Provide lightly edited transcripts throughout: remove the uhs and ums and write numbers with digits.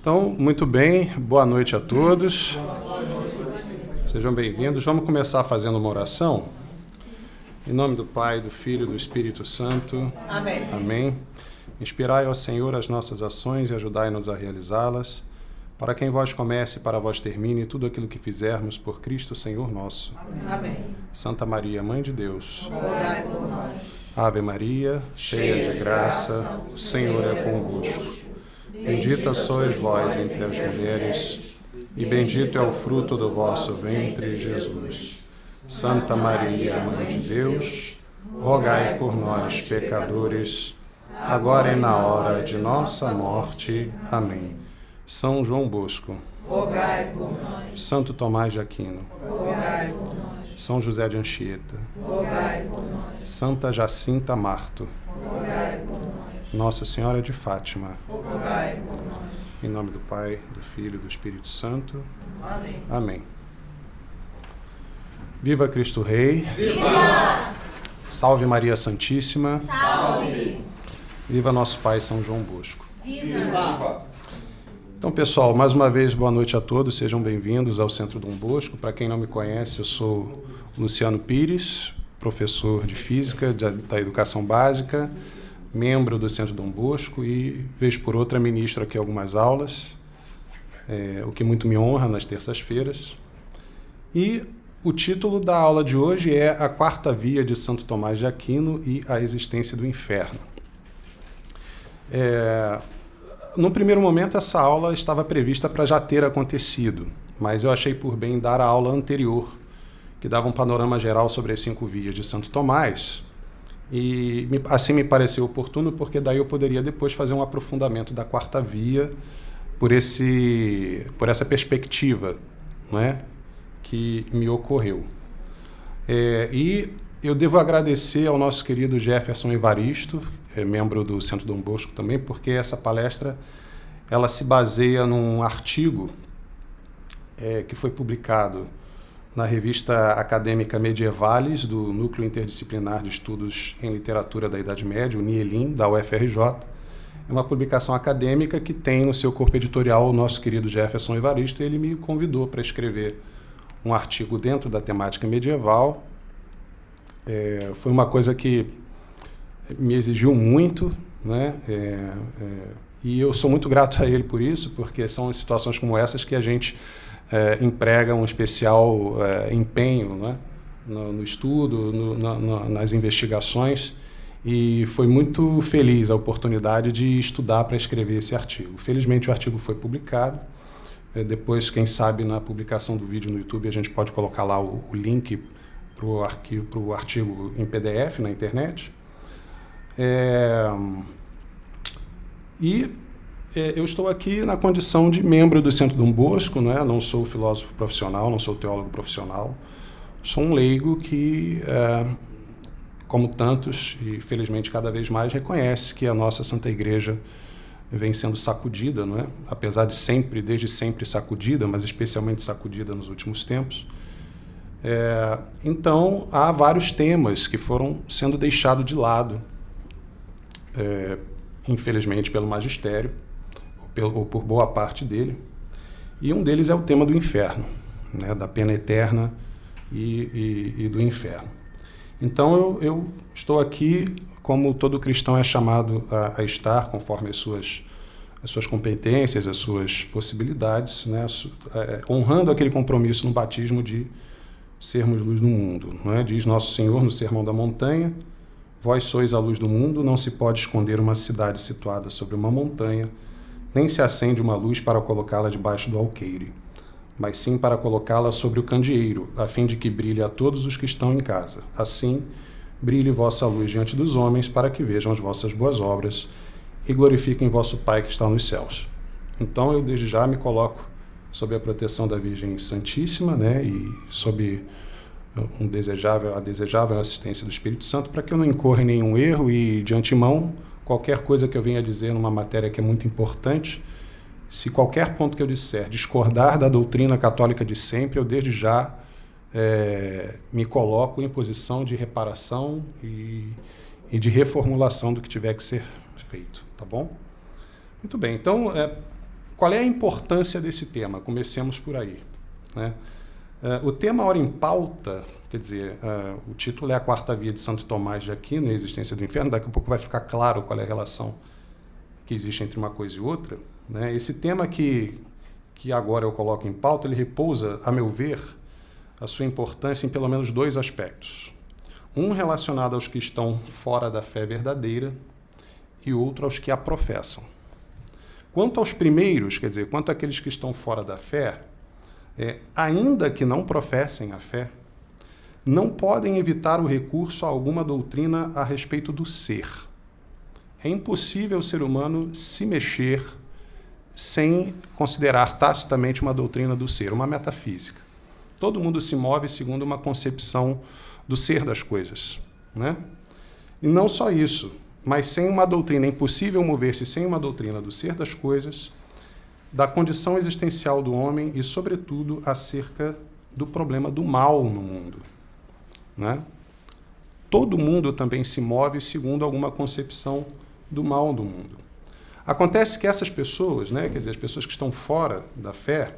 Então, muito bem, boa noite a todos. Sejam bem-vindos. Vamos começar fazendo uma oração. Em nome do Pai, do Filho e do Espírito Santo. Amém. Amém. Inspirai, ó Senhor, as nossas ações e ajudai-nos a realizá-las. Para que em vós comece e para vós termine tudo aquilo que fizermos por Cristo, Senhor nosso. Amém. Santa Maria, Mãe de Deus. Rogai por nós. Ave Maria, cheia de graça, o Senhor é convosco. Bendita sois vós entre as mulheres, e bendito é o fruto do vosso ventre, Jesus. Santa Maria, Mãe de Deus, rogai por nós, pecadores, agora e na hora de nossa morte. Amém. São João Bosco, Rogai por nós. Santo Tomás de Aquino, Rogai por nós. São José de Anchieta, Rogai por nós. Santa Jacinta Marto, Rogai por nós. Nossa Senhora de Fátima. Rogai por nós. Em nome do Pai, do Filho e do Espírito Santo. Amém. Amém. Viva Cristo Rei. Viva! Salve Maria Santíssima. Salve! Viva nosso Pai São João Bosco. Viva! Então, pessoal, mais uma vez, boa noite a todos. Sejam bem-vindos ao Centro Dom Bosco. Para quem não me conhece, eu sou Luciano Pires, professor de Física da Educação Básica, membro do Centro Dom Bosco e, vez por outra, ministro aqui algumas aulas, o que muito me honra nas terças-feiras. E o título da aula de hoje é A Quarta Via de Santo Tomás de Aquino e a Existência do Inferno. No primeiro momento, essa aula estava prevista para já ter acontecido, mas eu achei por bem dar a aula anterior, que dava um panorama geral sobre as 5 vias de Santo Tomás, e assim me pareceu oportuno, porque daí eu poderia depois fazer um aprofundamento da quarta via por essa perspectiva, não é, que me ocorreu. E eu devo agradecer ao nosso querido Jefferson Evaristo, membro do Centro Dom Bosco também, porque essa palestra ela se baseia num artigo que foi publicado na revista acadêmica Medievalis, do Núcleo Interdisciplinar de Estudos em Literatura da Idade Média, o NIELIM, da UFRJ. É uma publicação acadêmica que tem no seu corpo editorial o nosso querido Jefferson Evaristo, e ele me convidou para escrever um artigo dentro da temática medieval. Foi uma coisa que me exigiu muito, né? E eu sou muito grato a ele por isso, porque são situações como essas que a gente emprega um especial empenho, né? No estudo, nas investigações, e foi muito feliz a oportunidade de estudar para escrever esse artigo. Felizmente o artigo foi publicado. Depois, quem sabe, na publicação do vídeo no YouTube, a gente pode colocar lá o link para o artigo em PDF na internet. Eu estou aqui na condição de membro do Centro Dom Bosco, não é? Não sou filósofo profissional, não sou teólogo profissional, sou um leigo que, como tantos, e felizmente cada vez mais, reconhece que a nossa Santa Igreja vem sendo sacudida, não é? Apesar de desde sempre sacudida, mas especialmente sacudida nos últimos tempos. Então, há vários temas que foram sendo deixados de lado, infelizmente pelo magistério, ou por boa parte dele, e um deles é o tema do inferno, né, da pena eterna e do inferno. Então eu estou aqui, como todo cristão é chamado a estar, conforme as suas competências, as suas possibilidades, né, honrando aquele compromisso no batismo de sermos luz do mundo, não é? Diz Nosso Senhor no Sermão da Montanha: vós sois a luz do mundo, não se pode esconder uma cidade situada sobre uma montanha, nem se acende uma luz para colocá-la debaixo do alqueire, mas sim para colocá-la sobre o candeeiro, a fim de que brilhe a todos os que estão em casa. Assim, brilhe vossa luz diante dos homens, para que vejam as vossas boas obras e glorifiquem vosso Pai que está nos céus. Então, eu desde já me coloco sob a proteção da Virgem Santíssima, né, e sob a desejável assistência do Espírito Santo, para que eu não incorra em nenhum erro, e de antemão, qualquer coisa que eu venha dizer numa matéria que é muito importante, se qualquer ponto que eu disser discordar da doutrina católica de sempre, eu desde já me coloco em posição de reparação e de reformulação do que tiver que ser feito, tá bom? Muito bem, então, qual é a importância desse tema? Comecemos por aí, né? O tema Ora em Pauta, quer dizer, o título é A Quarta Via de Santo Tomás de Aquino, A Existência do Inferno. Daqui a pouco vai ficar claro qual é a relação que existe entre uma coisa e outra, né? Esse tema que agora eu coloco em pauta, ele repousa, a meu ver, a sua importância em pelo menos dois aspectos. Um relacionado aos que estão fora da fé verdadeira e outro aos que a professam. Quanto aos primeiros, quer dizer, quanto àqueles que estão fora da fé, ainda que não professem a fé, não podem evitar o recurso a alguma doutrina a respeito do ser. É impossível o ser humano se mexer sem considerar tacitamente uma doutrina do ser, uma metafísica. Todo mundo se move segundo uma concepção do ser das coisas, né? E não só isso, mas sem uma doutrina, é impossível mover-se sem uma doutrina do ser das coisas, da condição existencial do homem e, sobretudo, acerca do problema do mal no mundo, né? Todo mundo também se move segundo alguma concepção do mal do mundo. Acontece que essas pessoas, né, quer dizer, as pessoas que estão fora da fé,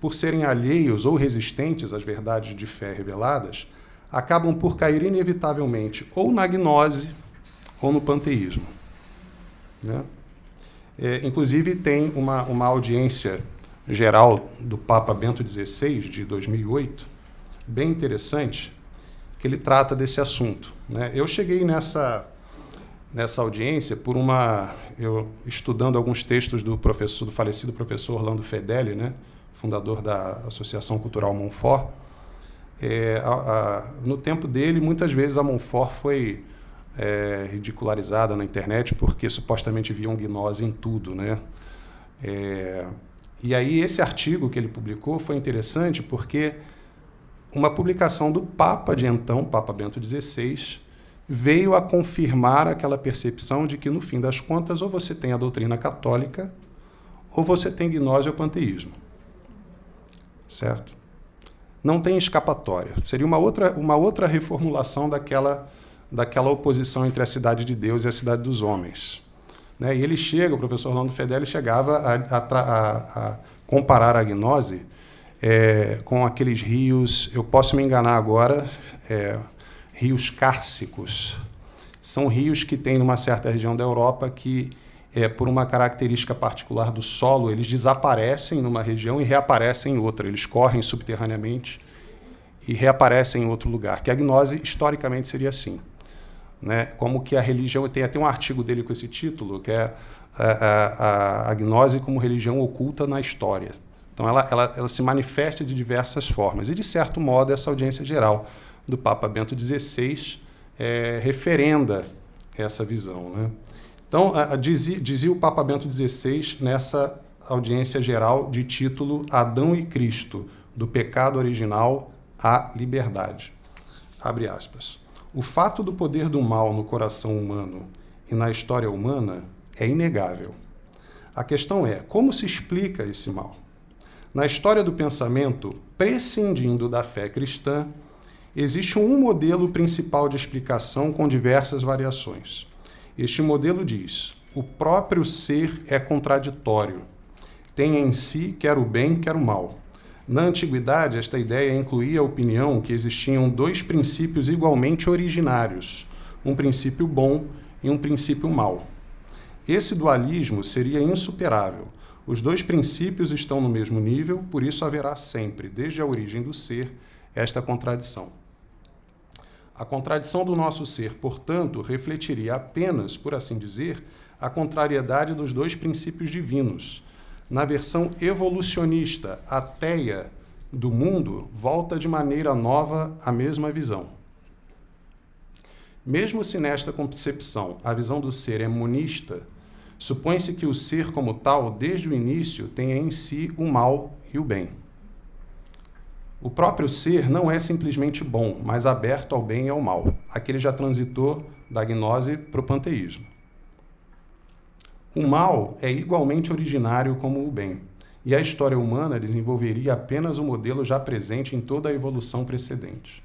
por serem alheios ou resistentes às verdades de fé reveladas, acabam por cair inevitavelmente ou na gnose ou no panteísmo, né? Inclusive, tem uma audiência geral do Papa Bento XVI, de 2008, bem interessante, que ele trata desse assunto, né? Eu cheguei nessa audiência por eu estudando alguns textos do falecido professor Orlando Fedeli, né, fundador da Associação Cultural Montfort. No tempo dele, muitas vezes a Montfort foi ridicularizada na internet porque supostamente viam gnose em tudo, né? E aí esse artigo que ele publicou foi interessante porque uma publicação do Papa de então, Papa Bento XVI, veio a confirmar aquela percepção de que, no fim das contas, ou você tem a doutrina católica ou você tem gnose ou panteísmo. Certo? Não tem escapatória. Seria uma outra reformulação daquela oposição entre a cidade de Deus e a cidade dos homens, né? E o professor Orlando Fedeli chegava a comparar a gnose com aqueles rios, eu posso me enganar agora, rios cársicos. São rios que tem numa certa região da Europa que, por uma característica particular do solo, eles desaparecem numa região e reaparecem em outra. Eles correm subterraneamente e reaparecem em outro lugar. Que a gnose, historicamente, seria assim, né? Como que a religião... Tem até um artigo dele com esse título, que é a gnose como religião oculta na história. Então, ela se manifesta de diversas formas. E, de certo modo, essa audiência geral do Papa Bento XVI referenda essa visão, né? Então, dizia o Papa Bento XVI nessa audiência geral de título Adão e Cristo, do pecado original à liberdade. Abre aspas. O fato do poder do mal no coração humano e na história humana é inegável. A questão é, como se explica esse mal? Na história do pensamento, prescindindo da fé cristã, existe um modelo principal de explicação com diversas variações. Este modelo diz: o próprio ser é contraditório. Tem em si quer o bem, quer o mal. Na antiguidade, esta ideia incluía a opinião que existiam dois princípios igualmente originários, um princípio bom e um princípio mau. Esse dualismo seria insuperável. Os dois princípios estão no mesmo nível, por isso haverá sempre, desde a origem do ser, esta contradição. A contradição do nosso ser, portanto, refletiria apenas, por assim dizer, a contrariedade dos dois princípios divinos. Na versão evolucionista, ateia do mundo, volta de maneira nova a mesma visão. Mesmo se nesta concepção a visão do ser é monista, supõe-se que o ser como tal, desde o início, tenha em si o mal e o bem. O próprio ser não é simplesmente bom, mas aberto ao bem e ao mal. Aqui ele já transitou da gnose para o panteísmo. O mal é igualmente originário como o bem, e a história humana desenvolveria apenas o modelo já presente em toda a evolução precedente.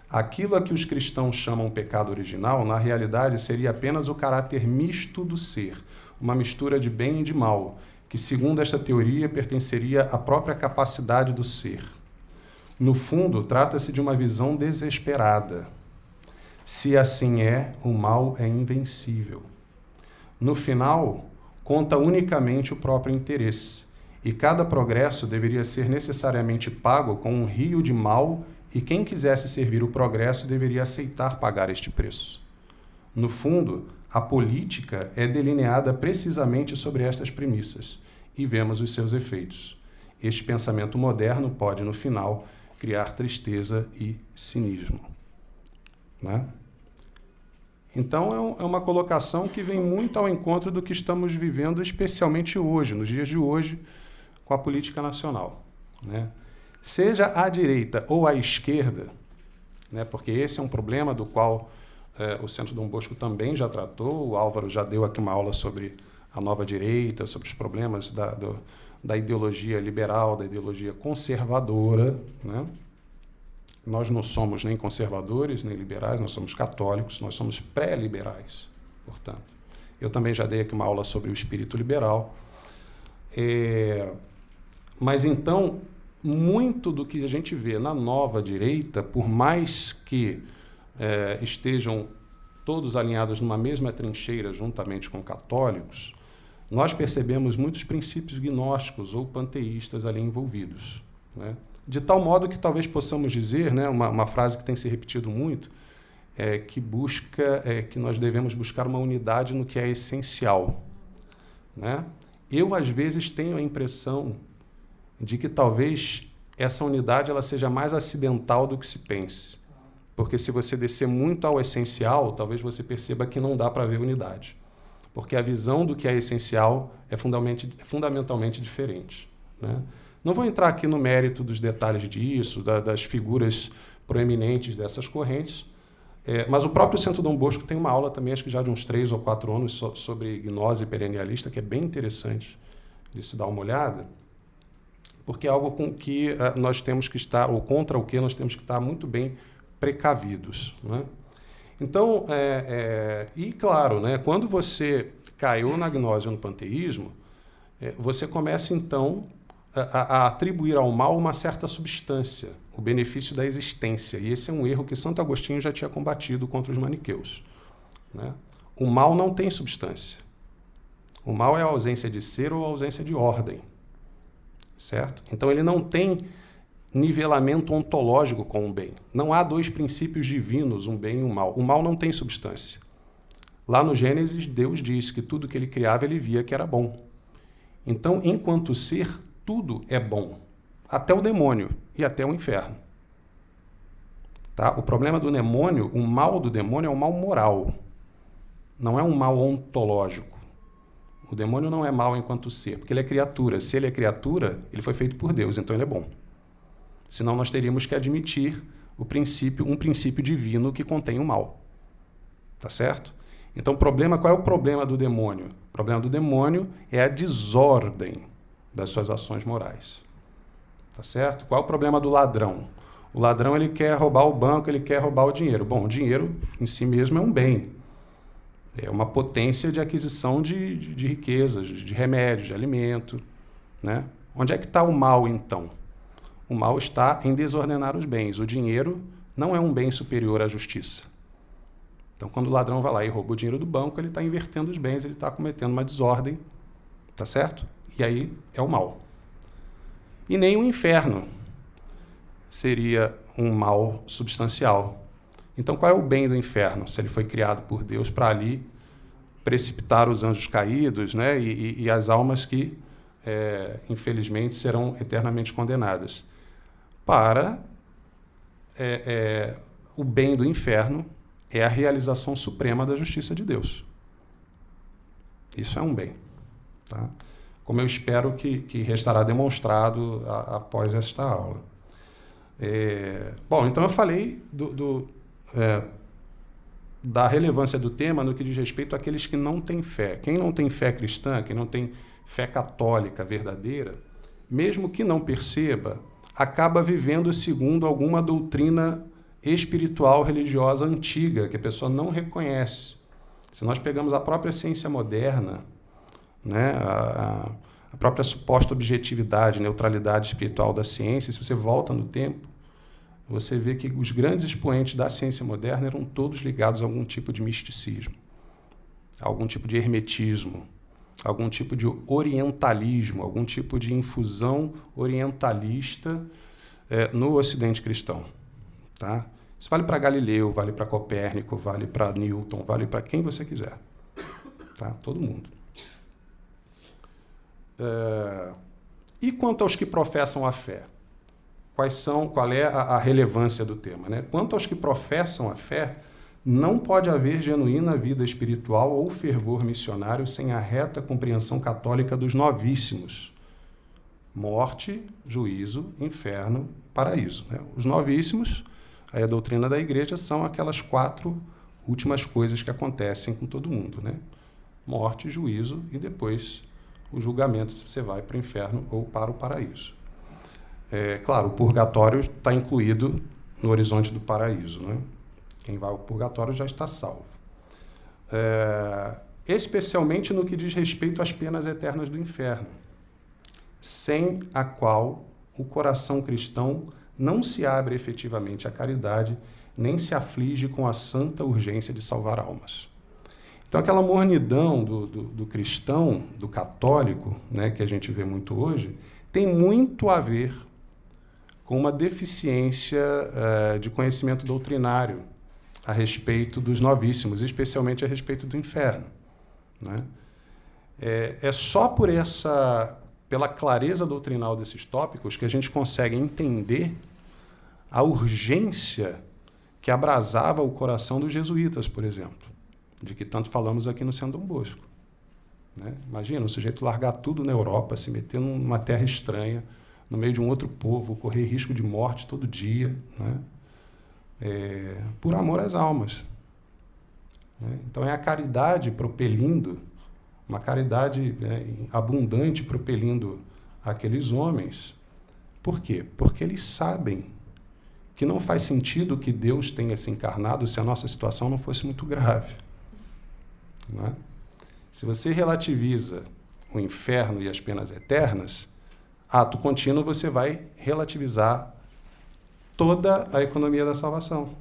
Aquilo a que os cristãos chamam pecado original, na realidade, seria apenas o caráter misto do ser, uma mistura de bem e de mal, que, segundo esta teoria, pertenceria à própria capacidade do ser. No fundo, trata-se de uma visão desesperada. Se assim é, o mal é invencível. No final, conta unicamente o próprio interesse, e cada progresso deveria ser necessariamente pago com um rio de mal, e quem quisesse servir o progresso deveria aceitar pagar este preço. No fundo, a política é delineada precisamente sobre estas premissas, e vemos os seus efeitos. Este pensamento moderno pode, no final, criar tristeza e cinismo. Né? Então, é uma colocação que vem muito ao encontro do que estamos vivendo, especialmente hoje, nos dias de hoje, com a política nacional. Né? Seja à direita ou à esquerda, né, porque esse é um problema do qual o Centro Dom Bosco também já tratou, o Álvaro já deu aqui uma aula sobre a nova direita, sobre os problemas da ideologia liberal, da ideologia conservadora. Né? Nós não somos nem conservadores, nem liberais, nós somos católicos, nós somos pré-liberais, portanto. Eu também já dei aqui uma aula sobre o espírito liberal. Mas, então, muito do que a gente vê na nova direita, por mais que estejam todos alinhados numa mesma trincheira, juntamente com católicos, nós percebemos muitos princípios gnósticos ou panteístas ali envolvidos. Né? De tal modo que talvez possamos dizer, né, uma frase que tem se repetido muito, que nós devemos buscar uma unidade no que é essencial. Né? Eu, às vezes, tenho a impressão de que talvez essa unidade ela seja mais acidental do que se pense. Porque se você descer muito ao essencial, talvez você perceba que não dá para ver unidade. Porque a visão do que é essencial é fundamentalmente diferente. Né? Não vou entrar aqui no mérito dos detalhes disso, das figuras proeminentes dessas correntes, mas o próprio Centro Dom Bosco tem uma aula também, acho que já de uns 3 ou 4 anos, sobre gnose perennialista, que é bem interessante de se dar uma olhada, porque é algo com que nós temos que estar, ou contra o que nós temos que estar muito bem precavidos. Né? Então, e claro, né, quando você caiu na gnose ou no panteísmo, você começa, então, a atribuir ao mal uma certa substância, o benefício da existência. E esse é um erro que Santo Agostinho já tinha combatido contra os maniqueus. Né? O mal não tem substância. O mal é a ausência de ser ou a ausência de ordem. Certo? Então, ele não tem nivelamento ontológico com o bem. Não há 2 princípios divinos, um bem e um mal. O mal não tem substância. Lá no Gênesis, Deus diz que tudo que ele criava, ele via que era bom. Então, enquanto ser, tudo é bom. Até o demônio e até o inferno. Tá? O problema do demônio, o mal do demônio é um mal moral. Não é um mal ontológico. O demônio não é mal enquanto ser, porque ele é criatura. Se ele é criatura, ele foi feito por Deus, então ele é bom. Senão nós teríamos que admitir um princípio divino que contém o mal. Tá certo? Então, qual é o problema do demônio? O problema do demônio é a desordem das suas ações morais. Tá certo? Qual é o problema do ladrão? O ladrão ele quer roubar o banco, ele quer roubar o dinheiro. Bom, o dinheiro em si mesmo é um bem. É uma potência de aquisição de riquezas, de remédios, de alimento. Né? Onde é que está o mal, então? O mal está em desordenar os bens. O dinheiro não é um bem superior à justiça. Então, quando o ladrão vai lá e rouba o dinheiro do banco, ele está invertendo os bens, ele está cometendo uma desordem. Tá certo? E aí é o mal. E nem o inferno seria um mal substancial. Então, qual é o bem do inferno? Se ele foi criado por Deus para ali precipitar os anjos caídos, né, e as almas que, infelizmente, serão eternamente condenadas. O bem do inferno é a realização suprema da justiça de Deus. Isso é um bem. Tá? Como eu espero que restará demonstrado após esta aula. Bom, então eu falei da relevância do tema no que diz respeito àqueles que não têm fé. Quem não tem fé cristã, quem não tem fé católica verdadeira, mesmo que não perceba, acaba vivendo segundo alguma doutrina espiritual religiosa antiga, que a pessoa não reconhece. Se nós pegamos a própria ciência moderna, né, a própria suposta objetividade, neutralidade espiritual da ciência, se você volta no tempo, você vê que os grandes expoentes da ciência moderna eram todos ligados a algum tipo de misticismo, a algum tipo de hermetismo, a algum tipo de orientalismo, algum tipo de infusão orientalista no Ocidente cristão. Tá? Isso vale para Galileu, vale para Copérnico, vale para Newton, vale para quem você quiser. Tá? Todo mundo. E quanto aos que professam a fé? Qual é a relevância do tema? Né? Quanto aos que professam a fé, não pode haver genuína vida espiritual ou fervor missionário sem a reta compreensão católica dos novíssimos. Morte, juízo, inferno, paraíso. Né? Os novíssimos, aí a doutrina da igreja, são aquelas 4 últimas coisas que acontecem com todo mundo. Né? Morte, juízo e depois o julgamento, se você vai para o inferno ou para o paraíso. Claro, o purgatório está incluído no horizonte do paraíso. Né? Quem vai ao purgatório já está salvo. Especialmente no que diz respeito às penas eternas do inferno, sem a qual o coração cristão não se abre efetivamente à caridade, nem se aflige com a santa urgência de salvar almas. Então, aquela mornidão do cristão, do católico, né, que a gente vê muito hoje, tem muito a ver com uma deficiência de conhecimento doutrinário a respeito dos novíssimos, especialmente a respeito do inferno. Né? É só pela clareza doutrinal desses tópicos que a gente consegue entender a urgência que abrasava o coração dos jesuítas, por exemplo, de que tanto falamos aqui no Centro Dom Bosco. Né? Imagina, um sujeito largar tudo na Europa, se meter numa terra estranha, no meio de um outro povo, correr risco de morte todo dia, né? Por amor às almas. Né? Então, é a caridade propelindo, uma caridade abundante propelindo aqueles homens. Por quê? Porque eles sabem que não faz sentido que Deus tenha se encarnado se a nossa situação não fosse muito grave. Não é? Se você relativiza o inferno e as penas eternas, ato contínuo você vai relativizar toda a economia da salvação.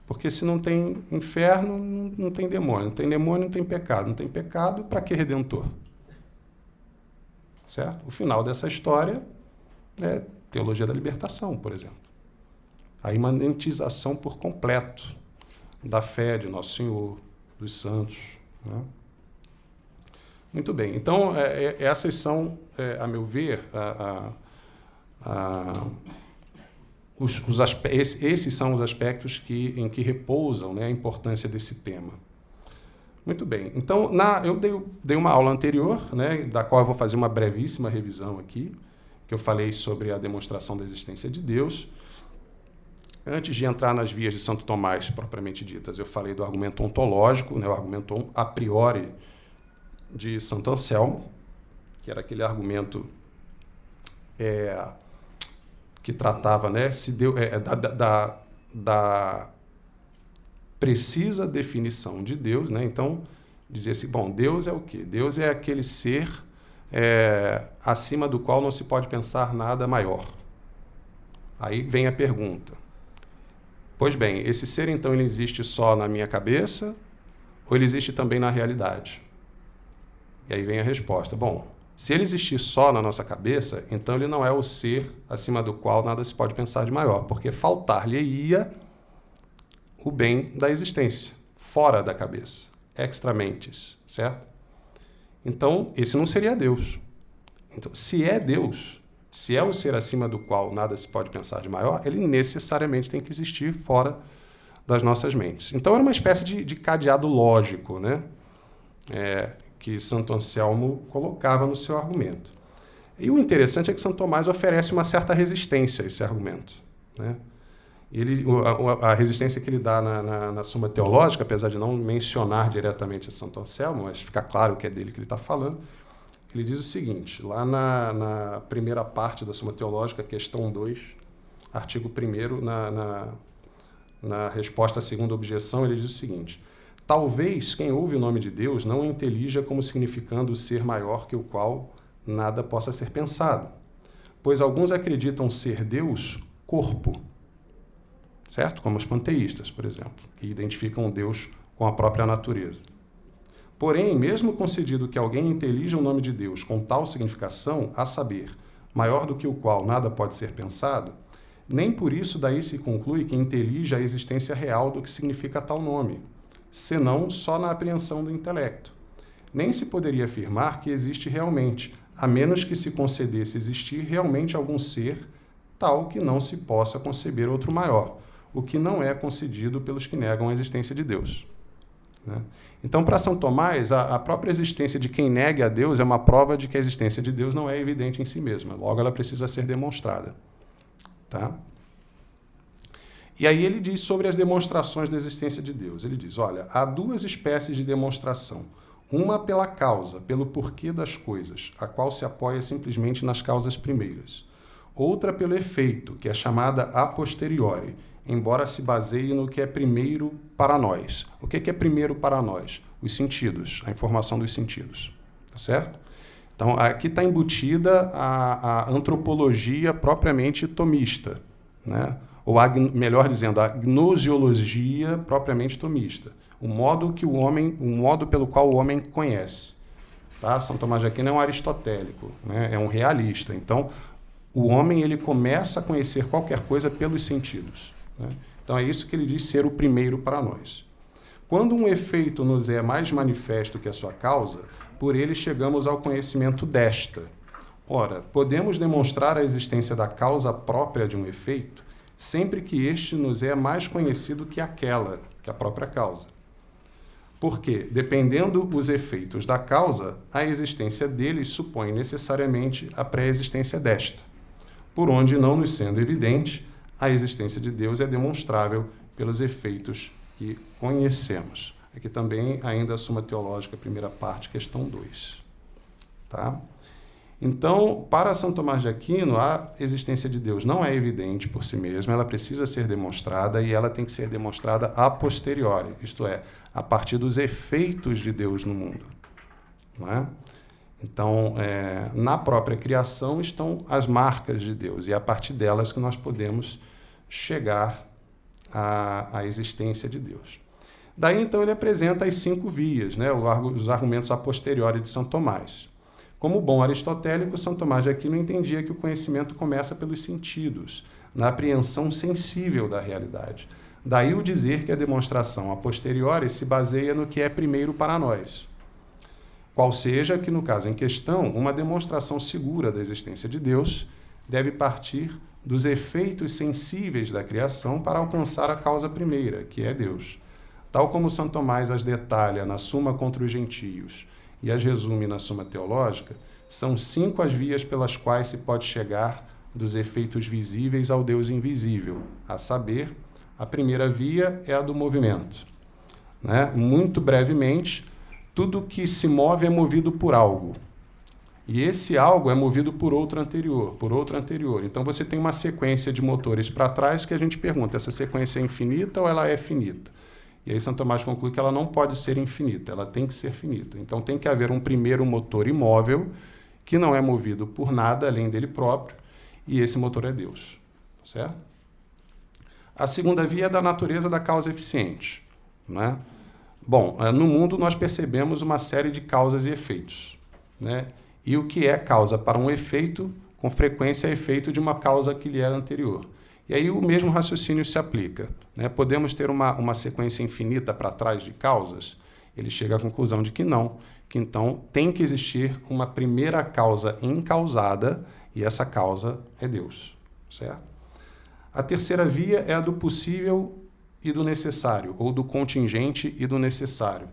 Porque se não tem inferno, não tem demônio. Não tem demônio, não tem pecado. Não tem pecado, para que redentor? Certo? O final dessa história é teologia da libertação, por exemplo. A imanentização por completo da fé de Nosso Senhor, dos santos. Né? Muito bem. Então, essas são, a meu ver, esses são os aspectos em que repousam, né, a importância desse tema. Muito bem. Então, eu dei uma aula anterior, né, da qual eu vou fazer uma brevíssima revisão aqui, que eu falei sobre a demonstração da existência de Deus. Antes de entrar nas vias de Santo Tomás, propriamente ditas, eu falei do argumento ontológico, né, o argumento a priori de Santo Anselmo, que era aquele argumento que tratava, né, da precisa definição de Deus. Né? Então, dizia assim, bom, Deus é o quê? Deus é aquele ser acima do qual não se pode pensar nada maior. Aí vem a pergunta. Pois bem, esse ser, então, ele existe só na minha cabeça ou ele existe também na realidade? E aí vem a resposta. Bom, se ele existir só na nossa cabeça, então ele não é o ser acima do qual nada se pode pensar de maior, porque faltar-lhe-ia o bem da existência, fora da cabeça, extra mentes, certo? Então, esse não seria Deus. Então, se é Deus, se é o ser acima do qual nada se pode pensar de maior, ele necessariamente tem que existir fora das nossas mentes. Então, era uma espécie de cadeado lógico, né? Que Santo Anselmo colocava no seu argumento. E o interessante é que Santo Tomás oferece uma certa resistência a esse argumento. Né? A resistência que ele dá na Suma Teológica, apesar de não mencionar diretamente a Santo Anselmo, mas fica claro que é dele que ele está falando, ele diz o seguinte, lá na primeira parte da Suma Teológica, questão 2, artigo 1º, na resposta à segunda objeção, ele diz o seguinte: Talvez quem ouve o nome de Deus não o intelija como significando ser maior que o qual nada possa ser pensado, pois alguns acreditam ser Deus corpo, certo? Como os panteístas, por exemplo, que identificam Deus com a própria natureza. Porém, mesmo concedido que alguém intelija o nome de Deus com tal significação, a saber, maior do que o qual nada pode ser pensado, nem por isso daí se conclui que intelija a existência real do que significa tal nome, senão só na apreensão do intelecto. Nem se poderia afirmar que existe realmente, a menos que se concedesse existir realmente algum ser tal que não se possa conceber outro maior, o que não é concedido pelos que negam a existência de Deus. Então, para São Tomás, a própria existência de quem nega a Deus é uma prova de que a existência de Deus não é evidente em si mesma, logo ela precisa ser demonstrada. Tá? E aí ele diz sobre as demonstrações da existência de Deus. Ele diz, olha, há duas espécies de demonstração. Uma pela causa, pelo porquê das coisas, a qual se apoia simplesmente nas causas primeiras. Outra pelo efeito, que é chamada a posteriori, embora se baseie no que é primeiro para nós. O que é primeiro para nós? Os sentidos, a informação dos sentidos. Tá certo? Então, aqui está embutida a antropologia propriamente tomista, né? Ou, melhor dizendo, a gnosiologia propriamente tomista. O modo pelo qual o homem conhece. Tá? São Tomás de Aquino é um aristotélico, né? É um realista. Então, o homem ele começa a conhecer qualquer coisa pelos sentidos. Né? Então, é isso que ele diz ser o primeiro para nós. Quando um efeito nos é mais manifesto que a sua causa, por ele chegamos ao conhecimento desta. Ora, podemos demonstrar a existência da causa própria de um efeito sempre que este nos é mais conhecido que aquela, que a própria causa. Porque, dependendo os efeitos da causa, a existência deles supõe necessariamente a pré-existência desta, por onde, não nos sendo evidente, a existência de Deus é demonstrável pelos efeitos que conhecemos. Aqui também, ainda a Suma Teológica, primeira parte, questão 2. Tá? Então, para São Tomás de Aquino, a existência de Deus não é evidente por si mesma, ela precisa ser demonstrada e ela tem que ser demonstrada a posteriori, isto é, a partir dos efeitos de Deus no mundo. Não é? Então, na própria criação estão as marcas de Deus, e é a partir delas que nós podemos chegar à existência de Deus. Daí, então, ele apresenta as 5 vias, né, os argumentos a posteriori de São Tomás. Como bom aristotélico, São Tomás de Aquino entendia que o conhecimento começa pelos sentidos, na apreensão sensível da realidade. Daí o dizer que a demonstração a posteriori se baseia no que é primeiro para nós. Qual seja que, no caso em questão, uma demonstração segura da existência de Deus deve partir dos efeitos sensíveis da criação para alcançar a causa primeira, que é Deus. Tal como São Tomás as detalha na Suma contra os Gentios e as resume na Suma Teológica, são 5 as vias pelas quais se pode chegar dos efeitos visíveis ao Deus invisível, a saber, a primeira via é a do movimento. Né? Muito brevemente, tudo que se move é movido por algo. E esse algo é movido por outro anterior, por outro anterior. Então você tem uma sequência de motores para trás que a gente pergunta, essa sequência é infinita ou ela é finita? E aí São Tomás conclui que ela não pode ser infinita, ela tem que ser finita. Então tem que haver um primeiro motor imóvel que não é movido por nada além dele próprio, e esse motor é Deus. Certo? A segunda via é da natureza da causa eficiente. Né? Bom, no mundo nós percebemos uma série de causas e efeitos. Né? E o que é causa para um efeito, com frequência é efeito de uma causa que lhe era anterior. E aí o mesmo raciocínio se aplica. Né? Podemos ter uma sequência infinita para trás de causas? Ele chega à conclusão de que não, que então tem que existir uma primeira causa encausada, e essa causa é Deus. Certo? A terceira via é a do possível e do necessário, ou do contingente e do necessário.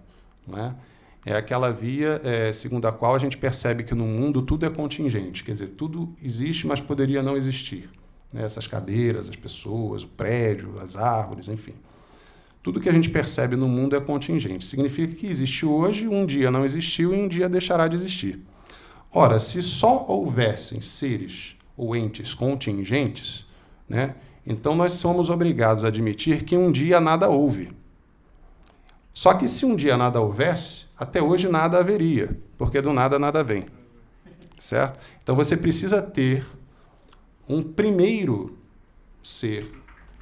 Né? É aquela via segundo a qual a gente percebe que no mundo tudo é contingente, quer dizer, tudo existe, mas poderia não existir. Né? Essas cadeiras, as pessoas, o prédio, as árvores, enfim. Tudo que a gente percebe no mundo é contingente. Significa que existe hoje, um dia não existiu e um dia deixará de existir. Ora, se só houvessem seres ou entes contingentes, né, então nós somos obrigados a admitir que um dia nada houve. Só que se um dia nada houvesse, até hoje nada haveria, porque do nada nada vem. Certo? Então você precisa ter um primeiro ser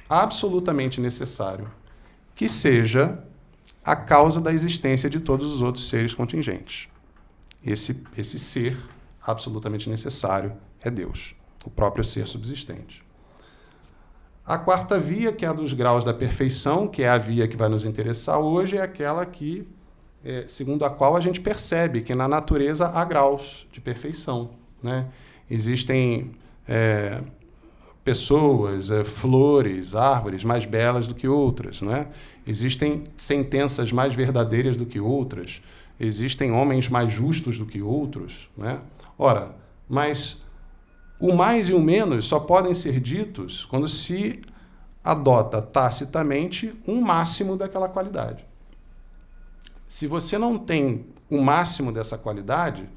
absolutamente necessário, que seja a causa da existência de todos os outros seres contingentes. Esse ser absolutamente necessário é Deus, o próprio ser subsistente. A quarta via, que é a dos graus da perfeição, que é a via que vai nos interessar hoje, é aquela que, segundo a qual a gente percebe que na natureza há graus de perfeição, né? Existem pessoas, flores, árvores mais belas do que outras, não é? Existem sentenças mais verdadeiras do que outras, existem homens mais justos do que outros, não é? Ora, mas o mais e o menos só podem ser ditos quando se adota tacitamente um máximo daquela qualidade. Se você não tem o máximo dessa qualidade,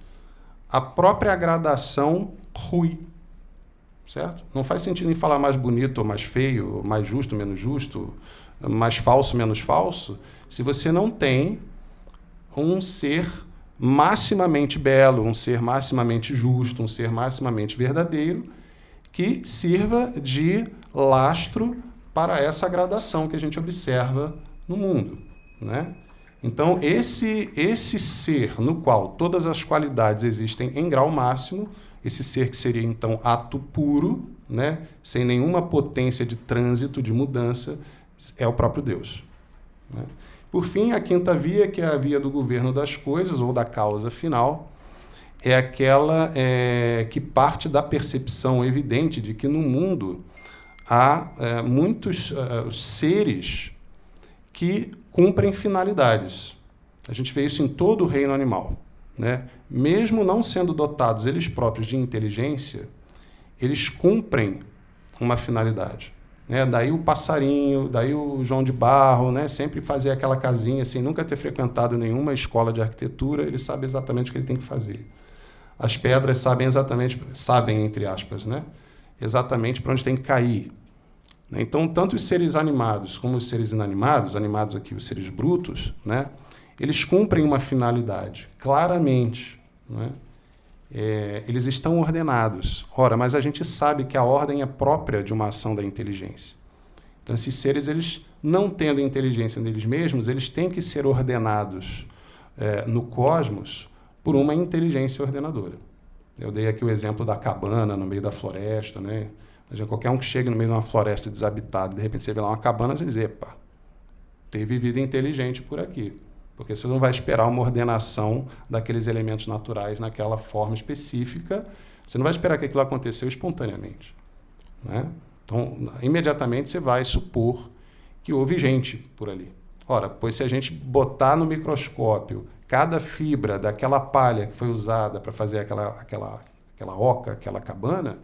a própria gradação rui. Certo? Não faz sentido em falar mais bonito ou mais feio, mais justo, menos justo, mais falso, menos falso, se você não tem um ser maximamente belo, um ser maximamente justo, um ser maximamente verdadeiro, que sirva de lastro para essa gradação que a gente observa no mundo, né? Então, esse ser no qual todas as qualidades existem em grau máximo, esse ser que seria, então, ato puro, né, sem nenhuma potência de trânsito, de mudança, é o próprio Deus, né? Por fim, a quinta via, que é a via do governo das coisas, ou da causa final, é aquela que parte da percepção evidente de que no mundo há muitos seres que cumprem finalidades. A gente vê isso em todo o reino animal, né? Mesmo não sendo dotados eles próprios de inteligência, eles cumprem uma finalidade, né? Daí o passarinho, daí o João de Barro, né? Sempre fazer aquela casinha, sem nunca ter frequentado nenhuma escola de arquitetura, ele sabe exatamente o que ele tem que fazer. As pedras sabem, entre aspas, né? Exatamente para onde tem que cair. Então, tanto os seres animados como os seres inanimados, animados aqui os seres brutos, né? Eles cumprem uma finalidade, claramente, né? Eles estão ordenados. Ora, mas a gente sabe que a ordem é própria de uma ação da inteligência. Então, esses seres, eles não tendo inteligência neles mesmos, eles têm que ser ordenados no cosmos por uma inteligência ordenadora. Eu dei aqui o exemplo da cabana no meio da floresta, né? Qualquer um que chegue no meio de uma floresta desabitada, de repente você vê lá uma cabana, você diz, epa, teve vida inteligente por aqui. Porque você não vai esperar uma ordenação daqueles elementos naturais naquela forma específica, você não vai esperar que aquilo aconteceu espontaneamente, né? Então, imediatamente você vai supor que houve gente por ali. Ora, pois se a gente botar no microscópio cada fibra daquela palha que foi usada para fazer aquela oca, aquela cabana,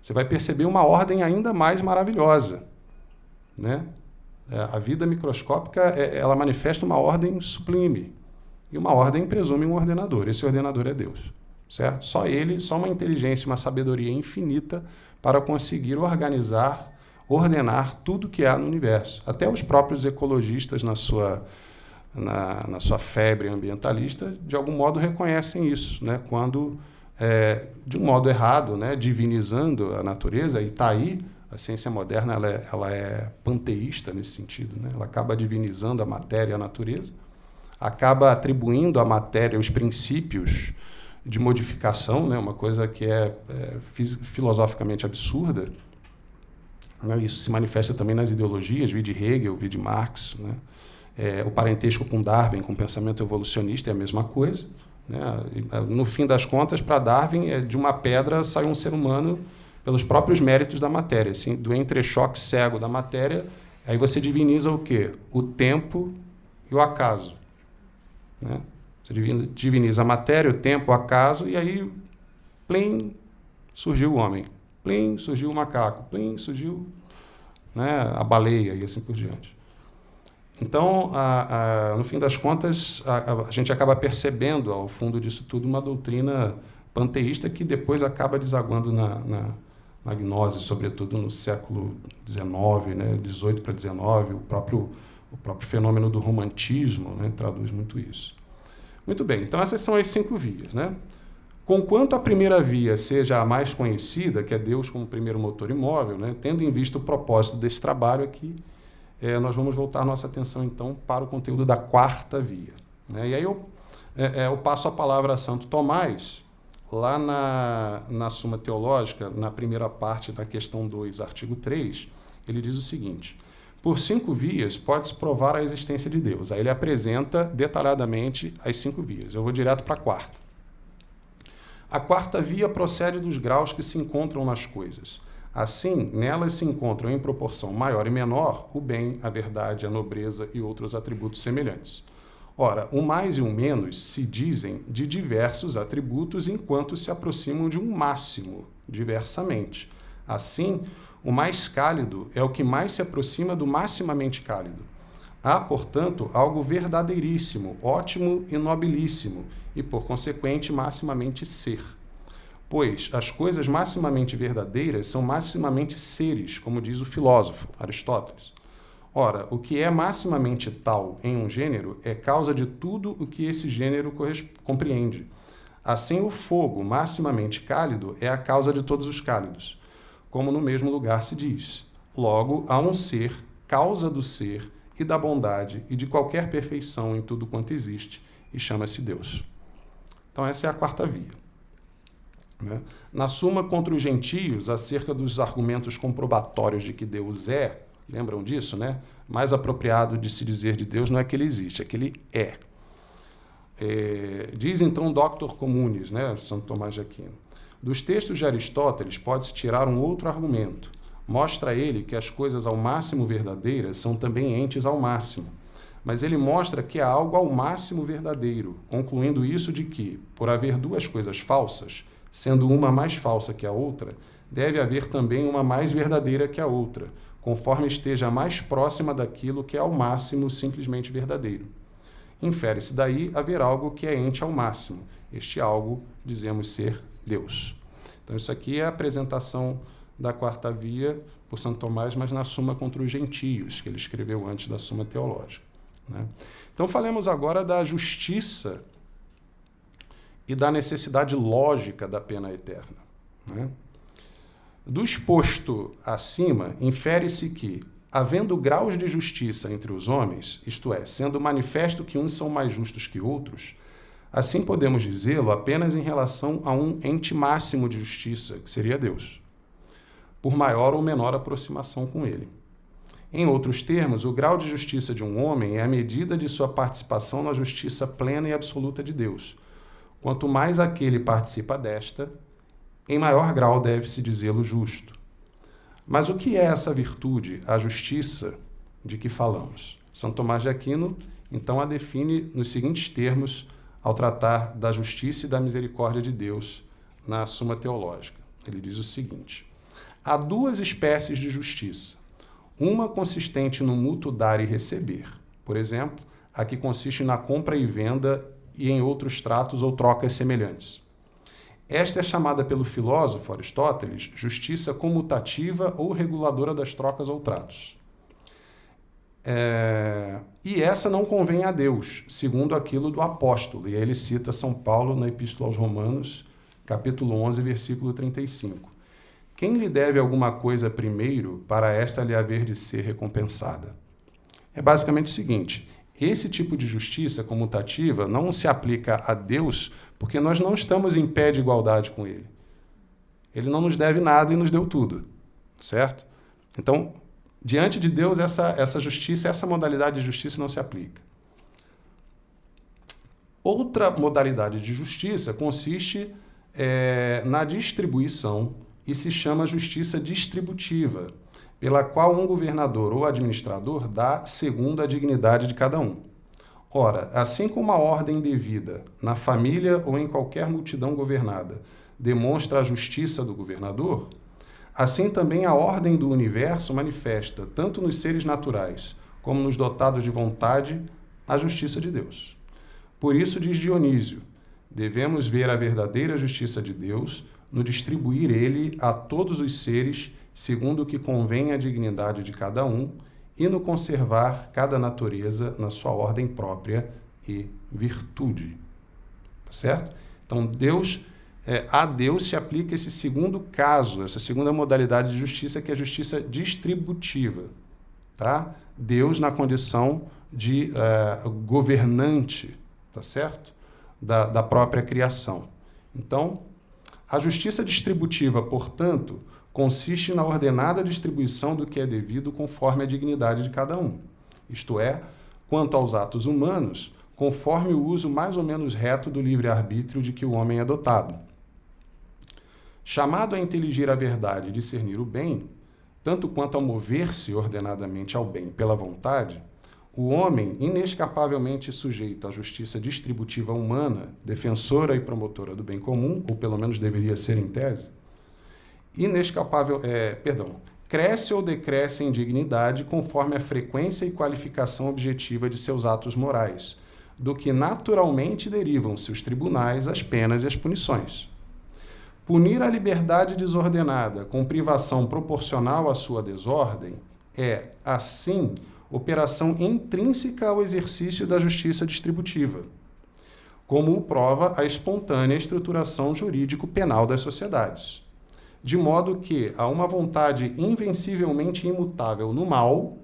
você vai perceber uma ordem ainda mais maravilhosa, né? A vida microscópica, ela manifesta uma ordem sublime. E uma ordem presume um ordenador. Esse ordenador é Deus, certo? Só ele, só uma inteligência, uma sabedoria infinita para conseguir organizar, ordenar tudo que há no universo. Até os próprios ecologistas, na sua febre ambientalista, de algum modo reconhecem isso, né? Quando, de um modo errado, né? Divinizando a natureza, e está aí, a ciência moderna ela é panteísta nesse sentido, né? Ela acaba divinizando a matéria e a natureza, acaba atribuindo à matéria os princípios de modificação, né? Uma coisa que é filosoficamente absurda, né? Isso se manifesta também nas ideologias, vide Hegel, vide Marx, né? O parentesco com Darwin, com o pensamento evolucionista, é a mesma coisa, né? No fim das contas, para Darwin, de uma pedra sai um ser humano pelos próprios méritos da matéria, assim, do entrechoque cego da matéria, aí você diviniza o quê? O tempo e o acaso, né? Você diviniza a matéria, o tempo, o acaso, e aí, plim, surgiu o homem, plim, surgiu o macaco, plim, surgiu, né, a baleia, e assim por diante. Então, no fim das contas, a gente acaba percebendo, ao fundo disso tudo, uma doutrina panteísta que depois acaba desaguando na gnose, sobretudo no século XIX, né, 18 para 19, o próprio O próprio fenômeno do romantismo, né, traduz muito isso. Muito bem, então essas são as 5 vias, né? Conquanto a primeira via seja a mais conhecida, que é Deus como primeiro motor imóvel, né, tendo em vista o propósito desse trabalho aqui, nós vamos voltar nossa atenção, então, para o conteúdo da 4ª via. Né? E aí eu passo a palavra a Santo Tomás, lá na Suma Teológica, na primeira parte da questão 2, artigo 3, ele diz o seguinte: por 5 vias pode-se provar a existência de Deus. Aí ele apresenta detalhadamente as 5 vias. Eu vou direto para a 4ª. A 4ª via procede dos graus que se encontram nas coisas. Assim, nelas se encontram em proporção maior e menor o bem, a verdade, a nobreza e outros atributos semelhantes. Ora, o mais e o menos se dizem de diversos atributos enquanto se aproximam de um máximo, diversamente. Assim, o mais cálido é o que mais se aproxima do maximamente cálido. Há, portanto, algo verdadeiríssimo, ótimo e nobilíssimo, e, por consequente, maximamente ser. Pois as coisas maximamente verdadeiras são maximamente seres, como diz o filósofo Aristóteles. Ora, o que é maximamente tal em um gênero é causa de tudo o que esse gênero compreende. Assim, o fogo maximamente cálido é a causa de todos os cálidos, como no mesmo lugar se diz. Logo, há um ser, causa do ser e da bondade e de qualquer perfeição em tudo quanto existe, e chama-se Deus. Então essa é a 4ª via. Né? Na Suma contra os Gentios, acerca dos argumentos comprobatórios de que Deus é, lembram disso, né? Mais apropriado de se dizer de Deus não é que ele existe, é que ele é. Diz então o Doctor Communis, né, Santo Tomás de Aquino: dos textos de Aristóteles pode-se tirar um outro argumento. Mostra ele que as coisas ao máximo verdadeiras são também entes ao máximo. Mas ele mostra que há algo ao máximo verdadeiro, concluindo isso de que, por haver 2 coisas falsas, sendo uma mais falsa que a outra, deve haver também uma mais verdadeira que a outra, conforme esteja mais próxima daquilo que é ao máximo simplesmente verdadeiro. Infere-se daí haver algo que é ente ao máximo. Este algo, dizemos ser Deus. Então isso aqui é a apresentação da 4ª via por Santo Tomás, mas na Suma contra os Gentios, que ele escreveu antes da Suma Teológica. Né? Então falemos agora da justiça e da necessidade lógica da pena eterna. Né? Do exposto acima, infere-se que, havendo graus de justiça entre os homens, isto é, sendo manifesto que uns são mais justos que outros, assim podemos dizê-lo apenas em relação a um ente máximo de justiça, que seria Deus, por maior ou menor aproximação com ele. Em outros termos, o grau de justiça de um homem é a medida de sua participação na justiça plena e absoluta de Deus. Quanto mais aquele participa desta, em maior grau deve-se dizê-lo justo. Mas o que é essa virtude, a justiça, de que falamos? São Tomás de Aquino, então, a define nos seguintes termos ao tratar da justiça e da misericórdia de Deus na Suma Teológica. Ele diz o seguinte: há 2 espécies de justiça. Uma consistente no mútuo dar e receber. Por exemplo, a que consiste na compra e venda e em outros tratos ou trocas semelhantes. Esta é chamada pelo filósofo Aristóteles justiça comutativa ou reguladora das trocas ou tratos. E essa não convém a Deus, segundo aquilo do apóstolo. E aí ele cita São Paulo na Epístola aos Romanos, capítulo 11, versículo 35. Quem lhe deve alguma coisa primeiro, para esta lhe haver de ser recompensada? É basicamente o seguinte: esse tipo de justiça comutativa não se aplica a Deus porque nós não estamos em pé de igualdade com Ele. Ele não nos deve nada e nos deu tudo, certo? Então, diante de Deus, essa justiça, essa modalidade de justiça não se aplica. Outra modalidade de justiça consiste na distribuição e se chama justiça distributiva, pela qual um governador ou administrador dá segundo a dignidade de cada um. Ora, assim como a ordem devida na família ou em qualquer multidão governada demonstra a justiça do governador, assim também a ordem do universo manifesta, tanto nos seres naturais como nos dotados de vontade, a justiça de Deus. Por isso, diz Dionísio, devemos ver a verdadeira justiça de Deus no distribuir ele a todos os seres segundo o que convém à dignidade de cada um e no conservar cada natureza na sua ordem própria e virtude. Tá certo? Então, a Deus se aplica esse segundo caso, essa segunda modalidade de justiça, que é a justiça distributiva. Tá? Deus na condição de governante, tá certo? Da própria criação. Então, a justiça distributiva, portanto, consiste na ordenada distribuição do que é devido conforme a dignidade de cada um. Isto é, quanto aos atos humanos, conforme o uso mais ou menos reto do livre-arbítrio de que o homem é dotado. Chamado a inteligir a verdade e discernir o bem, tanto quanto a mover-se ordenadamente ao bem pela vontade, o homem, inescapavelmente sujeito à justiça distributiva humana, defensora e promotora do bem comum, ou pelo menos deveria ser em tese, cresce ou decresce em dignidade conforme a frequência e qualificação objetiva de seus atos morais, do que naturalmente derivam seus tribunais, as penas e as punições. Punir a liberdade desordenada com privação proporcional à sua desordem é, assim, operação intrínseca ao exercício da justiça distributiva, como o prova a espontânea estruturação jurídico-penal das sociedades. De modo que a uma vontade invencivelmente imutável no mal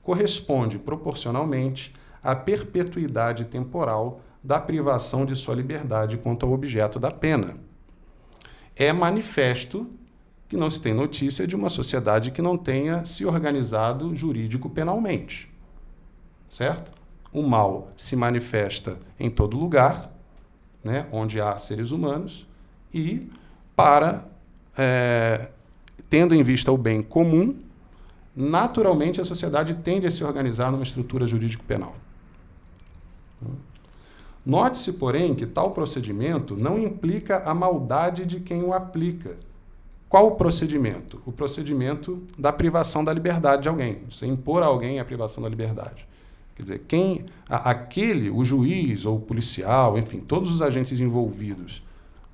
corresponde proporcionalmente à perpetuidade temporal da privação de sua liberdade quanto ao objeto da pena. É manifesto que não se tem notícia de uma sociedade que não tenha se organizado jurídico-penalmente. Certo? O mal se manifesta em todo lugar, né, onde há seres humanos, e tendo em vista o bem comum, naturalmente a sociedade tende a se organizar numa estrutura jurídico-penal. Note-se, porém, que tal procedimento não implica a maldade de quem o aplica. Qual o procedimento? O procedimento da privação da liberdade de alguém. Você impor a alguém a privação da liberdade. Quer dizer, o juiz ou o policial, enfim, todos os agentes envolvidos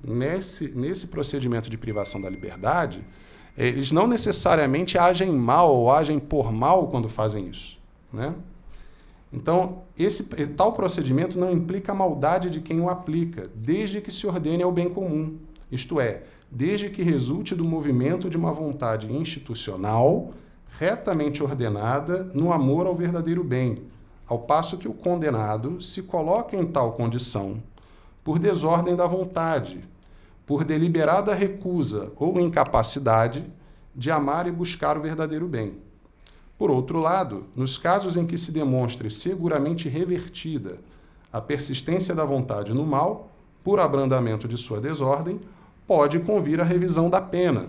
nesse procedimento de privação da liberdade, eles não necessariamente agem mal ou agem por mal quando fazem isso, né? Então, tal procedimento não implica a maldade de quem o aplica, desde que se ordene ao bem comum, isto é, desde que resulte do movimento de uma vontade institucional retamente ordenada no amor ao verdadeiro bem, ao passo que o condenado se coloca em tal condição por desordem da vontade, por deliberada recusa ou incapacidade de amar e buscar o verdadeiro bem. Por outro lado, nos casos em que se demonstre seguramente revertida a persistência da vontade no mal, por abrandamento de sua desordem, pode convir a revisão da pena,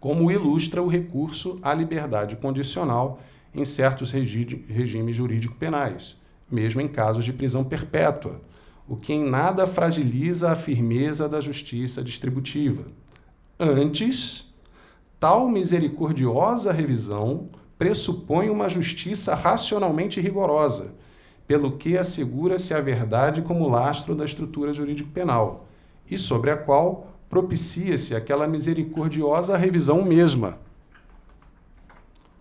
como ilustra o recurso à liberdade condicional em certos regimes jurídico-penais, mesmo em casos de prisão perpétua, o que em nada fragiliza a firmeza da justiça distributiva. Antes, tal misericordiosa revisão pressupõe uma justiça racionalmente rigorosa, pelo que assegura-se a verdade como lastro da estrutura jurídico-penal, e sobre a qual propicia-se aquela misericordiosa revisão mesma.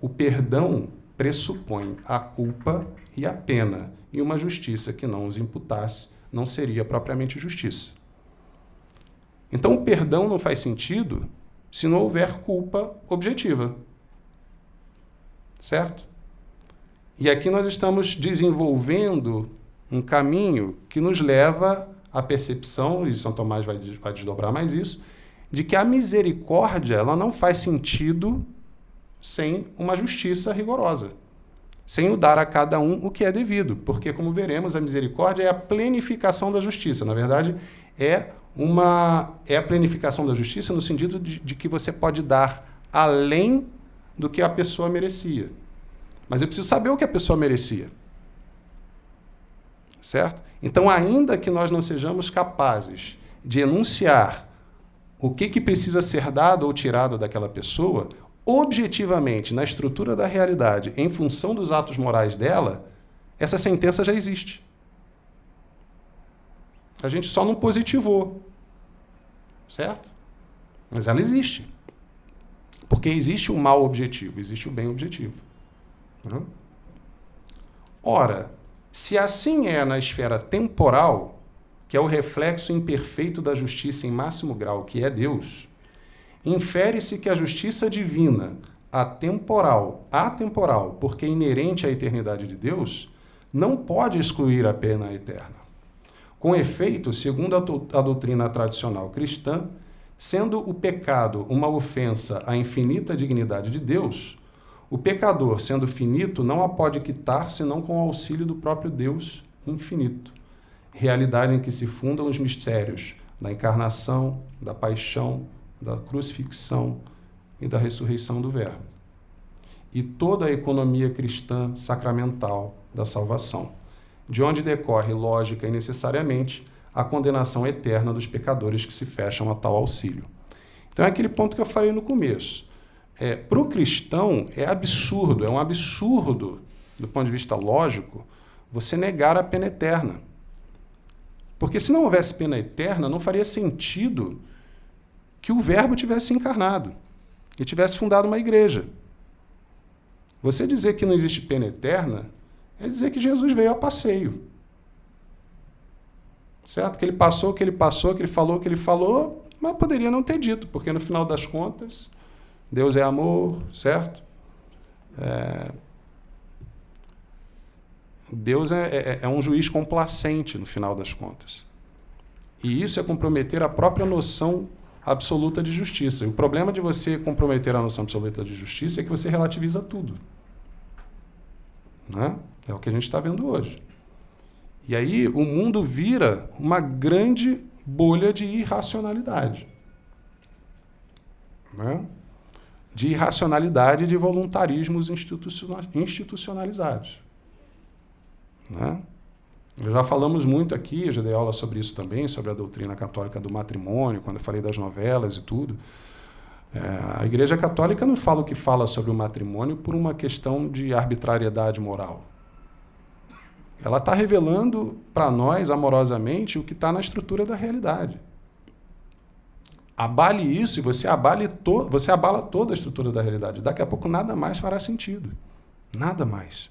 O perdão pressupõe a culpa e a pena, e uma justiça que não os imputasse não seria propriamente justiça. Então, o perdão não faz sentido se não houver culpa objetiva. Certo? E aqui nós estamos desenvolvendo um caminho que nos leva à percepção, e São Tomás vai desdobrar mais isso, de que a misericórdia ela não faz sentido sem uma justiça rigorosa, sem o dar a cada um o que é devido, porque, como veremos, a misericórdia é a plenificação da justiça. Na verdade, é a plenificação da justiça no sentido de que você pode dar além do que a pessoa merecia. Mas eu preciso saber o que a pessoa merecia. Certo? Então, ainda que nós não sejamos capazes de enunciar o que precisa ser dado ou tirado daquela pessoa, objetivamente, na estrutura da realidade, em função dos atos morais dela, essa sentença já existe. A gente só não positivou. Certo? Mas ela existe. Porque existe o mal objetivo, existe o bem objetivo. Ora, se assim é na esfera temporal, que é o reflexo imperfeito da justiça em máximo grau, que é Deus, infere-se que a justiça divina, atemporal, porque é inerente à eternidade de Deus, não pode excluir a pena eterna. Com efeito, segundo a doutrina tradicional cristã, sendo o pecado uma ofensa à infinita dignidade de Deus, o pecador, sendo finito, não a pode quitar senão com o auxílio do próprio Deus infinito, realidade em que se fundam os mistérios da encarnação, da paixão, da crucifixão e da ressurreição do Verbo. E toda a economia cristã sacramental da salvação, de onde decorre, lógica e necessariamente, a condenação eterna dos pecadores que se fecham a tal auxílio. Então é aquele ponto que eu falei no começo. Para o cristão é absurdo, é um absurdo, do ponto de vista lógico, você negar a pena eterna. Porque se não houvesse pena eterna, não faria sentido que o Verbo tivesse encarnado e tivesse fundado uma igreja. Você dizer que não existe pena eterna é dizer que Jesus veio a passeio. Certo? Que ele passou, que ele passou, que ele falou, mas poderia não ter dito, porque no final das contas, Deus é amor, certo? Deus é um juiz complacente, no final das contas. E isso é comprometer a própria noção absoluta de justiça. E o problema de você comprometer a noção absoluta de justiça é que você relativiza tudo. Né? É o que a gente está vendo hoje. E aí o mundo vira uma grande bolha de irracionalidade. Né? De irracionalidade e de voluntarismos institucionalizados. Né? Já falamos muito aqui, eu já dei aula sobre isso também, sobre a doutrina católica do matrimônio, quando eu falei das novelas e tudo. A Igreja Católica não fala o que fala sobre o matrimônio por uma questão de arbitrariedade moral. Ela está revelando para nós, amorosamente, o que está na estrutura da realidade. Abale isso e você abala toda a estrutura da realidade. Daqui a pouco nada mais fará sentido. Nada mais.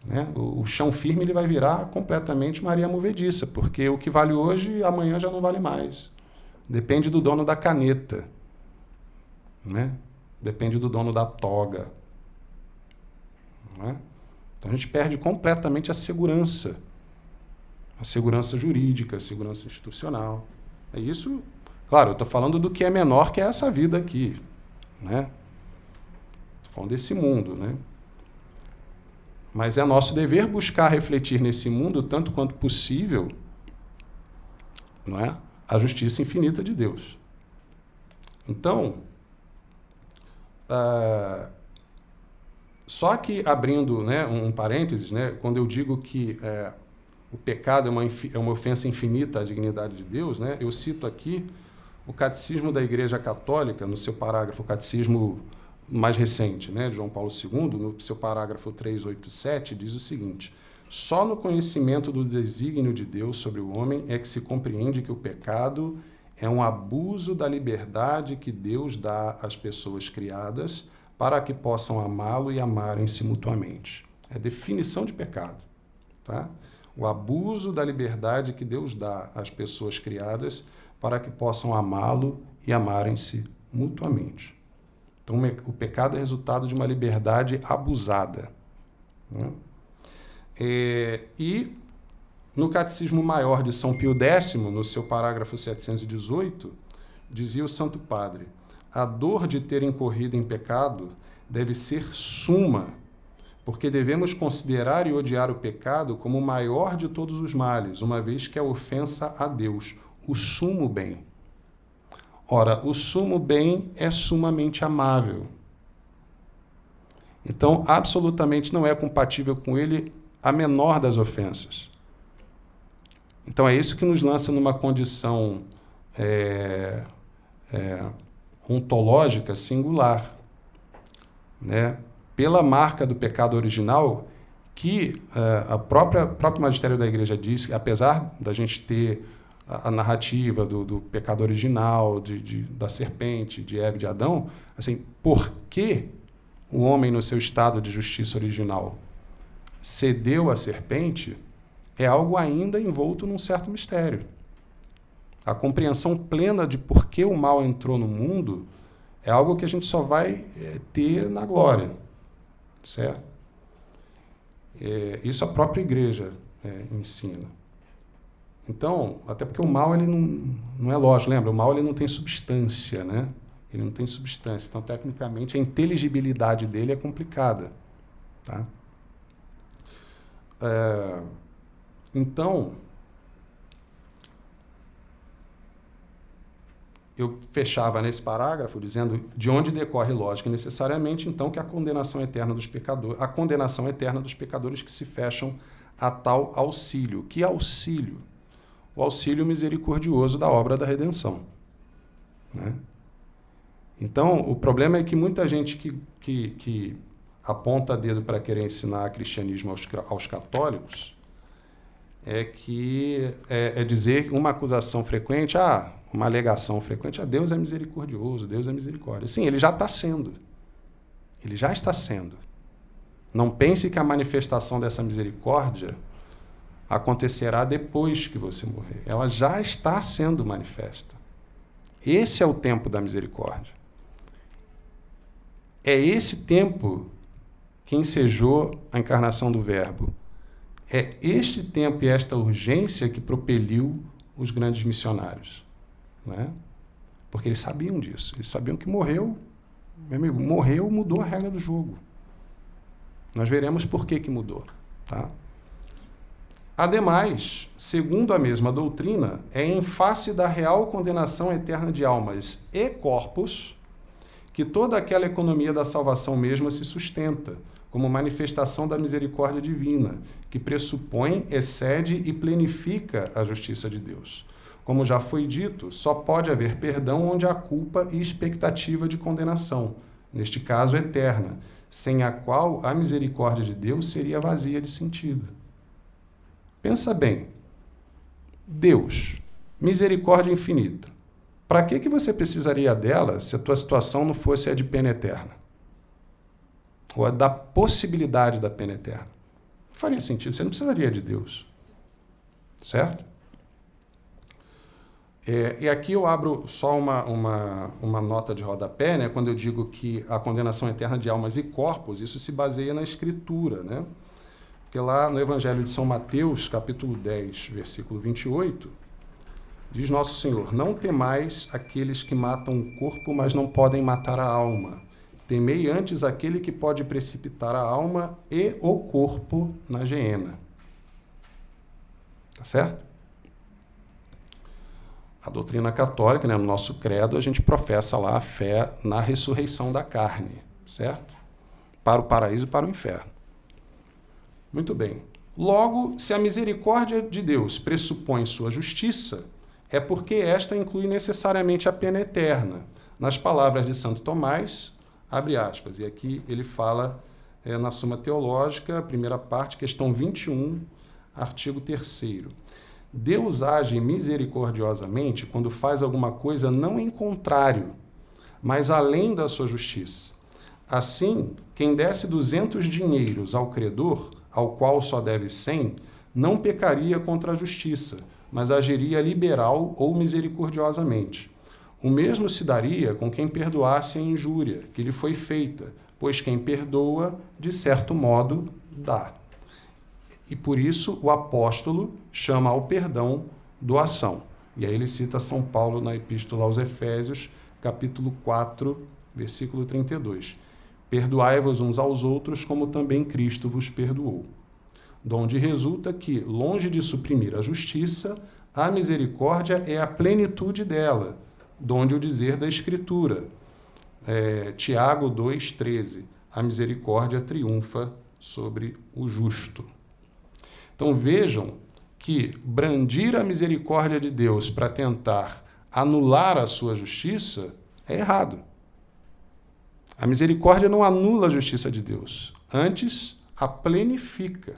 Né? O chão firme ele vai virar completamente Maria movediça, porque o que vale hoje, amanhã já não vale mais. Depende do dono da caneta. Né? Depende do dono da toga. Né? Então a gente perde completamente a segurança jurídica, a segurança institucional. É isso, claro, eu estou falando do que é menor, que é essa vida aqui. Né? Estou falando desse mundo, né? Mas é nosso dever buscar refletir nesse mundo, tanto quanto possível, não é? A justiça infinita de Deus. Então, só que, abrindo, né, um parênteses, né, quando eu digo que o pecado é uma ofensa infinita à dignidade de Deus, né, eu cito aqui o Catecismo da Igreja Católica, no seu parágrafo, o Catecismo mais recente, né, de João Paulo II, no seu parágrafo 387, diz o seguinte: só no conhecimento do desígnio de Deus sobre o homem é que se compreende que o pecado é um abuso da liberdade que Deus dá às pessoas criadas para que possam amá-lo e amarem-se mutuamente. É definição de pecado. Tá? O abuso da liberdade que Deus dá às pessoas criadas para que possam amá-lo e amarem-se mutuamente. Então, o pecado é resultado de uma liberdade abusada. Né? E no Catecismo Maior de São Pio X, no seu parágrafo 718, dizia o Santo Padre: a dor de ter incorrido em pecado deve ser suma, porque devemos considerar e odiar o pecado como o maior de todos os males, uma vez que é ofensa a Deus, o sumo bem. Ora, o sumo bem é sumamente amável. Então, absolutamente não é compatível com ele a menor das ofensas. Então, é isso que nos lança numa condição ontológica singular, né? Pela marca do pecado original, que o próprio magistério da Igreja diz que, apesar da gente ter a narrativa do pecado original, da serpente, de Eva e de Adão, assim, por que o homem no seu estado de justiça original cedeu à serpente, é algo ainda envolto num certo mistério. A compreensão plena de por que o mal entrou no mundo é algo que a gente só vai ter na glória, certo? Isso a própria igreja ensina. Então, até porque o mal ele não é lógico, lembra? O mal ele não tem substância, né? Ele não tem substância. Então, tecnicamente, a inteligibilidade dele é complicada. Tá? Então, eu fechava nesse parágrafo dizendo de onde decorre lógica necessariamente, então, que a condenação eterna dos pecadores que se fecham a tal auxílio. Que auxílio? O auxílio misericordioso da obra da redenção. Né? Então, o problema é que muita gente que aponta dedo para querer ensinar cristianismo aos católicos é dizer uma acusação frequente, uma alegação frequente, Deus é misericordioso, Deus é misericórdia. Sim, ele já está sendo. Ele já está sendo. Não pense que a manifestação dessa misericórdia acontecerá depois que você morrer. Ela já está sendo manifesta. Esse é o tempo da misericórdia. É esse tempo que ensejou a encarnação do Verbo. É este tempo e esta urgência que propeliu os grandes missionários. Né? Porque eles sabiam disso. Eles sabiam que morreu, meu amigo, morreu, mudou a regra do jogo. Nós veremos por que mudou. Tá? Ademais, segundo a mesma doutrina, é em face da real condenação eterna de almas e corpos que toda aquela economia da salvação mesma se sustenta, como manifestação da misericórdia divina, que pressupõe, excede e plenifica a justiça de Deus. Como já foi dito, só pode haver perdão onde há culpa e expectativa de condenação, neste caso eterna, sem a qual a misericórdia de Deus seria vazia de sentido. Pensa bem, Deus, misericórdia infinita, para que você precisaria dela se a tua situação não fosse a de pena eterna? Ou a da possibilidade da pena eterna? Não faria sentido, você não precisaria de Deus. Certo? E aqui eu abro só uma nota de rodapé, né, quando eu digo que a condenação eterna de almas e corpos, isso se baseia na Escritura, né? Porque lá no Evangelho de São Mateus, capítulo 10, versículo 28, diz Nosso Senhor, não temais aqueles que matam o corpo, mas não podem matar a alma. Temei antes aquele que pode precipitar a alma e o corpo na geena. Tá certo? A doutrina católica, né, no nosso credo, a gente professa lá a fé na ressurreição da carne, certo? Para o paraíso e para o inferno. Muito bem. Logo, se a misericórdia de Deus pressupõe sua justiça, é porque esta inclui necessariamente a pena eterna. Nas palavras de Santo Tomás, abre aspas, e aqui ele fala na Suma Teológica, primeira parte, questão 21, artigo 3º. Deus age misericordiosamente quando faz alguma coisa não em contrário, mas além da sua justiça. Assim, quem desse 200 dinheiros ao credor, ao qual só deve 100, não pecaria contra a justiça, mas agiria liberal ou misericordiosamente. O mesmo se daria com quem perdoasse a injúria que lhe foi feita, pois quem perdoa, de certo modo, dá. E por isso o apóstolo chama ao perdão doação. E aí ele cita São Paulo na Epístola aos Efésios, capítulo 4, versículo 32. Perdoai-vos uns aos outros, como também Cristo vos perdoou. Donde resulta que, longe de suprimir a justiça, a misericórdia é a plenitude dela, donde o dizer da Escritura. Tiago 2,13. A misericórdia triunfa sobre o justo. Então vejam que brandir a misericórdia de Deus para tentar anular a sua justiça é errado. A misericórdia não anula a justiça de Deus, antes a plenifica.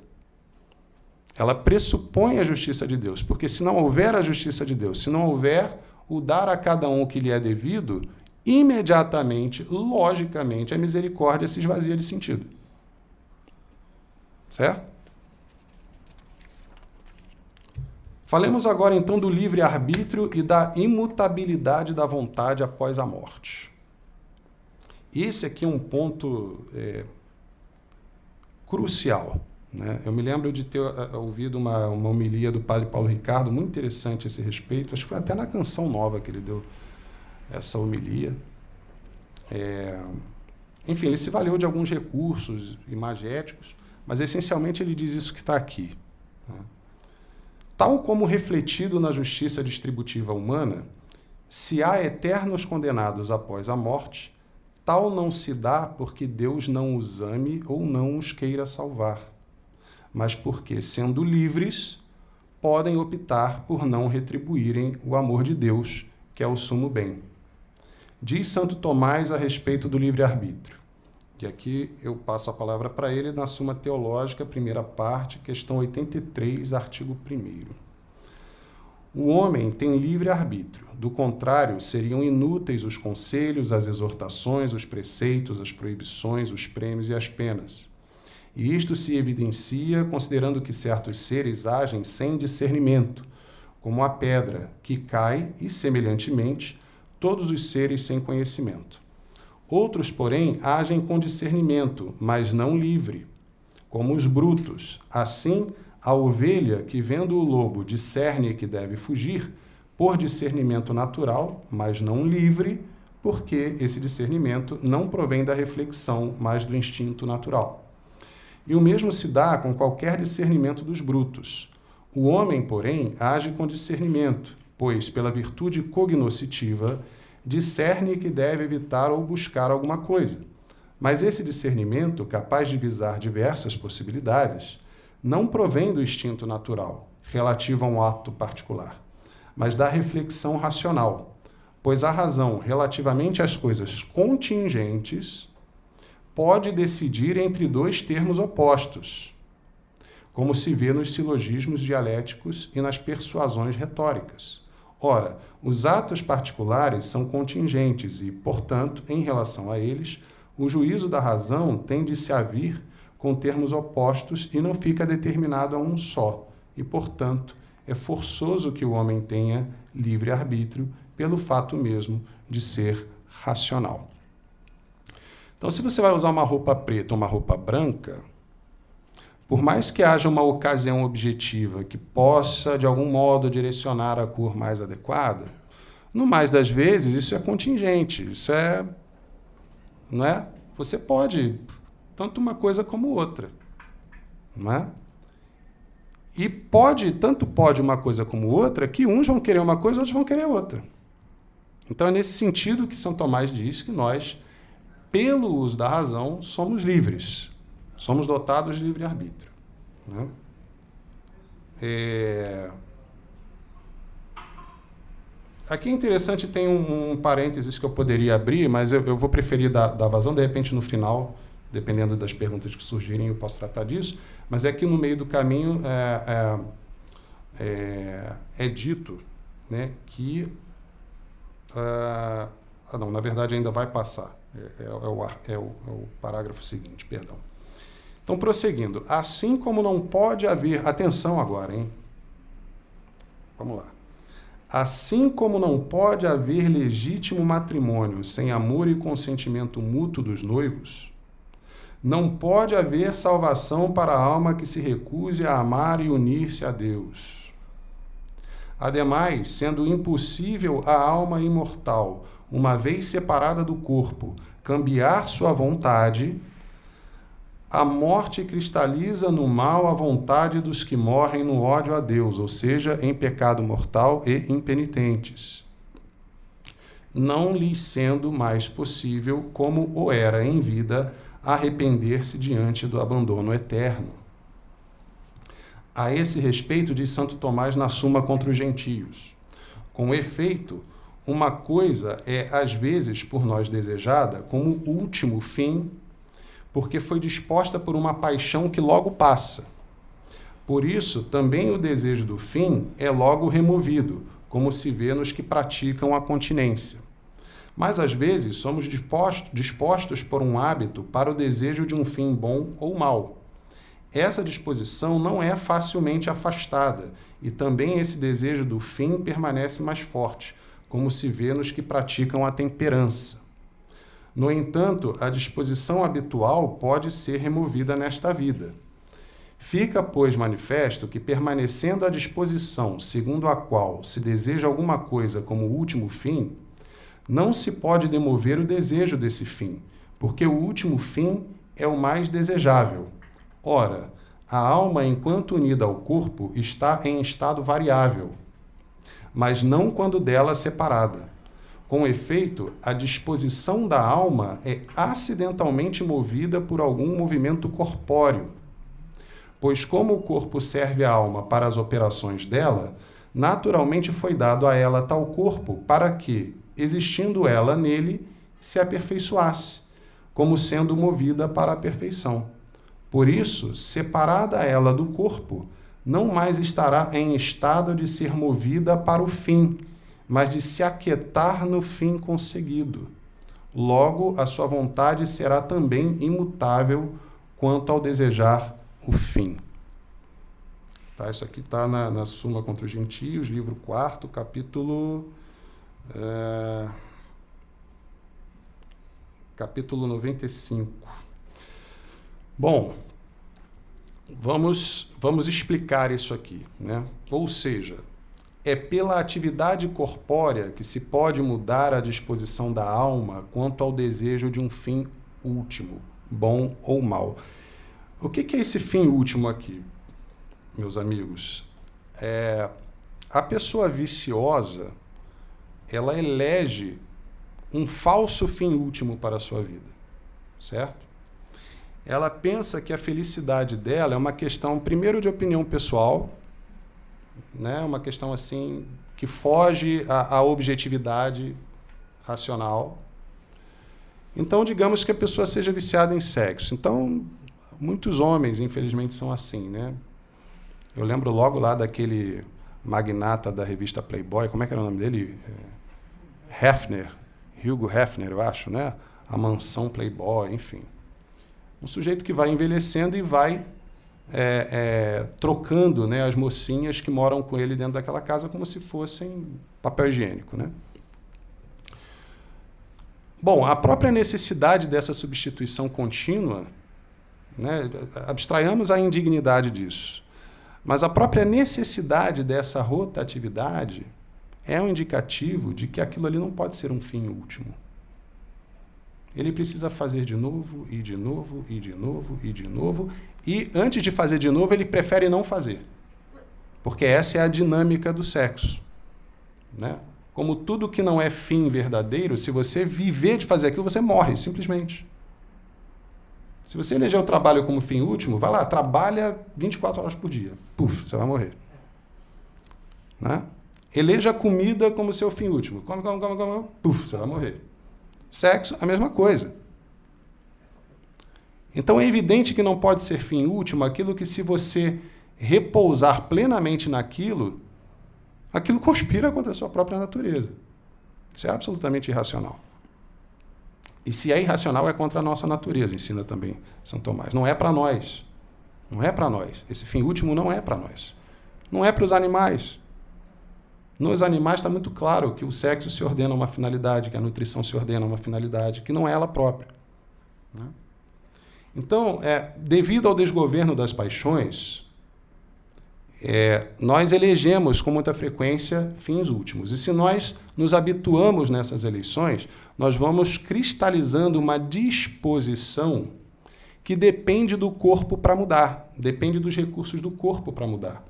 Ela pressupõe a justiça de Deus, porque se não houver a justiça de Deus, se não houver o dar a cada um o que lhe é devido, imediatamente, logicamente, a misericórdia se esvazia de sentido. Certo? Falemos agora então do livre-arbítrio e da imutabilidade da vontade após a morte. Esse aqui é um ponto crucial. Né? Eu me lembro de ter ouvido uma homilia do padre Paulo Ricardo, muito interessante a esse respeito. Acho que foi até na Canção Nova que ele deu essa homilia. Enfim, ele se valeu de alguns recursos imagéticos, mas essencialmente ele diz isso que está aqui. Né? Tal como refletido na justiça distributiva humana, se há eternos condenados após a morte, tal não se dá porque Deus não os ame ou não os queira salvar, mas porque, sendo livres, podem optar por não retribuírem o amor de Deus, que é o sumo bem. Diz Santo Tomás a respeito do livre-arbítrio. E aqui eu passo a palavra para ele na Suma Teológica, primeira parte, questão 83, artigo 1º. O homem tem livre-arbítrio, do contrário, seriam inúteis os conselhos, as exortações, os preceitos, as proibições, os prêmios e as penas. E isto se evidencia considerando que certos seres agem sem discernimento, como a pedra, que cai, e, semelhantemente, todos os seres sem conhecimento. Outros, porém, agem com discernimento, mas não livre, como os brutos. Assim, a ovelha, que vendo o lobo discerne que deve fugir, por discernimento natural, mas não livre, porque esse discernimento não provém da reflexão, mas do instinto natural. E o mesmo se dá com qualquer discernimento dos brutos. O homem, porém, age com discernimento, pois, pela virtude cognoscitiva, discerne que deve evitar ou buscar alguma coisa. Mas esse discernimento, capaz de visar diversas possibilidades, não provém do instinto natural, relativo a um ato particular, mas da reflexão racional, pois a razão, relativamente às coisas contingentes, pode decidir entre dois termos opostos, como se vê nos silogismos dialéticos e nas persuasões retóricas. Ora, os atos particulares são contingentes e, portanto, em relação a eles, o juízo da razão tem de se avir com termos opostos e não fica determinado a um só, e, portanto, é forçoso que o homem tenha livre-arbítrio pelo fato mesmo de ser racional. Então, se você vai usar uma roupa preta ou uma roupa branca, por mais que haja uma ocasião objetiva que possa, de algum modo, direcionar a cor mais adequada, no mais das vezes, isso é contingente, isso é... não é? Você pode, tanto uma coisa como outra, não é? E tanto pode uma coisa como outra, que uns vão querer uma coisa, outros vão querer outra. Então, é nesse sentido que São Tomás diz que nós, pelo uso da razão, somos livres. Somos dotados de livre-arbítrio. Né? Aqui é interessante, tem um parênteses que eu poderia abrir, mas eu vou preferir dar vazão, de repente no final, dependendo das perguntas que surgirem, eu posso tratar disso, mas é que no meio do caminho é dito, né, que... não, na verdade ainda vai passar. É o parágrafo seguinte, perdão. Então, prosseguindo. Assim como não pode haver... Atenção agora, hein? Vamos lá. Assim como não pode haver legítimo matrimônio sem amor e consentimento mútuo dos noivos, não pode haver salvação para a alma que se recuse a amar e unir-se a Deus. Ademais, sendo impossível à alma imortal, uma vez separada do corpo, cambiar sua vontade, a morte cristaliza no mal a vontade dos que morrem no ódio a Deus, ou seja, em pecado mortal e impenitentes, não lhes sendo mais possível, como o era em vida, arrepender-se diante do abandono eterno. A esse respeito, diz Santo Tomás na Suma contra os Gentios: com efeito, uma coisa é, às vezes, por nós desejada como último fim, porque foi disposta por uma paixão que logo passa. Por isso, também o desejo do fim é logo removido, como se vê nos que praticam a continência. Mas, às vezes, somos dispostos por um hábito para o desejo de um fim bom ou mau. Essa disposição não é facilmente afastada, e também esse desejo do fim permanece mais forte, como se vê nos que praticam a temperança. No entanto, a disposição habitual pode ser removida nesta vida. Fica, pois, manifesto que, permanecendo a disposição segundo a qual se deseja alguma coisa como último fim, não se pode demover o desejo desse fim, porque o último fim é o mais desejável. Ora, a alma, enquanto unida ao corpo, está em estado variável, mas não quando dela separada. Com efeito, a disposição da alma é acidentalmente movida por algum movimento corpóreo, pois como o corpo serve a alma para as operações dela, naturalmente foi dado a ela tal corpo para que, existindo ela nele, se aperfeiçoasse, como sendo movida para a perfeição. Por isso, separada ela do corpo, não mais estará em estado de ser movida para o fim, mas de se aquietar no fim conseguido. Logo, a sua vontade será também imutável quanto ao desejar o fim. Tá, isso aqui está na Suma contra os Gentios, livro 4º, capítulo 95. Bom, vamos explicar isso aqui, né? Ou seja, é pela atividade corpórea que se pode mudar a disposição da alma quanto ao desejo de um fim último, bom ou mau. O que é esse fim último aqui, meus amigos? A pessoa viciosa, ela elege um falso fim último para a sua vida, certo? Ela pensa que a felicidade dela é uma questão, primeiro, de opinião pessoal, né? Uma questão assim que foge à objetividade racional. Então, digamos que a pessoa seja viciada em sexo. Então, muitos homens, infelizmente, são assim, né? Eu lembro logo lá daquele magnata da revista Playboy, como é que era o nome dele? Hefner, Hugo Hefner, eu acho, né? A mansão Playboy, enfim. Um sujeito que vai envelhecendo e vai trocando, né, as mocinhas que moram com ele dentro daquela casa como se fossem papel higiênico, né? Bom, a própria necessidade dessa substituição contínua, né, abstraiamos a indignidade disso, mas a própria necessidade dessa rotatividade é um indicativo de que aquilo ali não pode ser um fim último. Ele precisa fazer de novo, e de novo, e de novo, e de novo. E, antes de fazer de novo, ele prefere não fazer. Porque essa é a dinâmica do sexo, né? Como tudo que não é fim verdadeiro, se você viver de fazer aquilo, você morre, simplesmente. Se você eleger o trabalho como fim último, vai lá, trabalha 24 horas por dia. Puf, você vai morrer. Né? Eleja a comida como seu fim último. Come, puf, você vai morrer. Sexo, a mesma coisa. Então é evidente que não pode ser fim último aquilo que, se você repousar plenamente naquilo, aquilo conspira contra a sua própria natureza. Isso é absolutamente irracional. E se é irracional, é contra a nossa natureza, ensina também São Tomás. Não é para nós. Não é para nós. Esse fim último não é para nós. Não é para os animais. Nos animais está muito claro que o sexo se ordena a uma finalidade, que a nutrição se ordena a uma finalidade, que não é ela própria. Né? Então, devido ao desgoverno das paixões, nós elegemos com muita frequência fins últimos. E se nós nos habituamos nessas eleições, nós vamos cristalizando uma disposição que depende do corpo para mudar, depende dos recursos do corpo para mudar.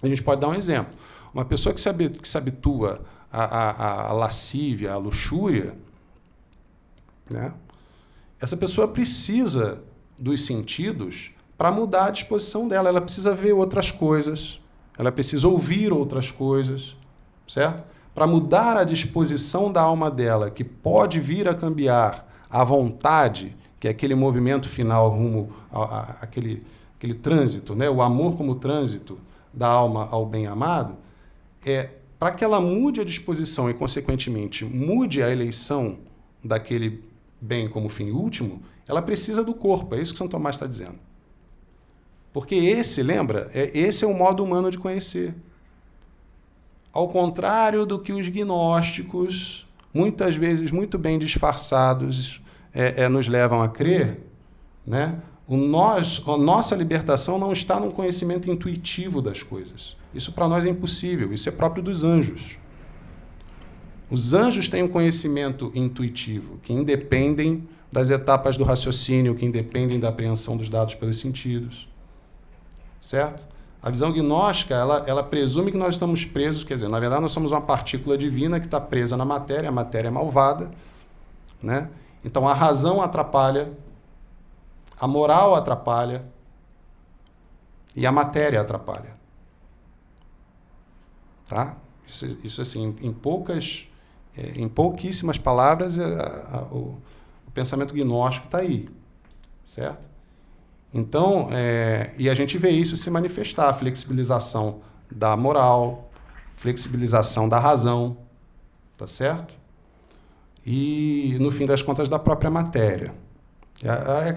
A gente pode dar um exemplo. Uma pessoa que se habitua à lascívia, à luxúria, né? Essa pessoa precisa dos sentidos para mudar a disposição dela. Ela precisa ver outras coisas, ela precisa ouvir outras coisas, certo? Para mudar a disposição da alma dela, que pode vir a cambiar a vontade, que é aquele movimento final rumo àquele trânsito, né? O amor como trânsito da alma ao bem amado, para que ela mude a disposição e, consequentemente, mude a eleição daquele bem como fim último, ela precisa do corpo. É isso que São Tomás está dizendo. Porque esse é o modo humano de conhecer. Ao contrário do que os gnósticos, muitas vezes muito bem disfarçados, nos levam a crer, né? A nossa libertação não está num conhecimento intuitivo das coisas. Isso para nós é impossível, isso é próprio dos anjos. Os anjos têm um conhecimento intuitivo, que independem das etapas do raciocínio, que independem da apreensão dos dados pelos sentidos. Certo? A visão gnóstica, ela presume que nós estamos presos, quer dizer, na verdade nós somos uma partícula divina que está presa na matéria, a matéria é malvada, né? Então a razão atrapalha, a moral atrapalha e a matéria atrapalha. Tá? Isso assim, em pouquíssimas palavras, o pensamento gnóstico está aí, certo? Então, e a gente vê isso se manifestar, a flexibilização da moral, flexibilização da razão, tá certo? E, no fim das contas, da própria matéria.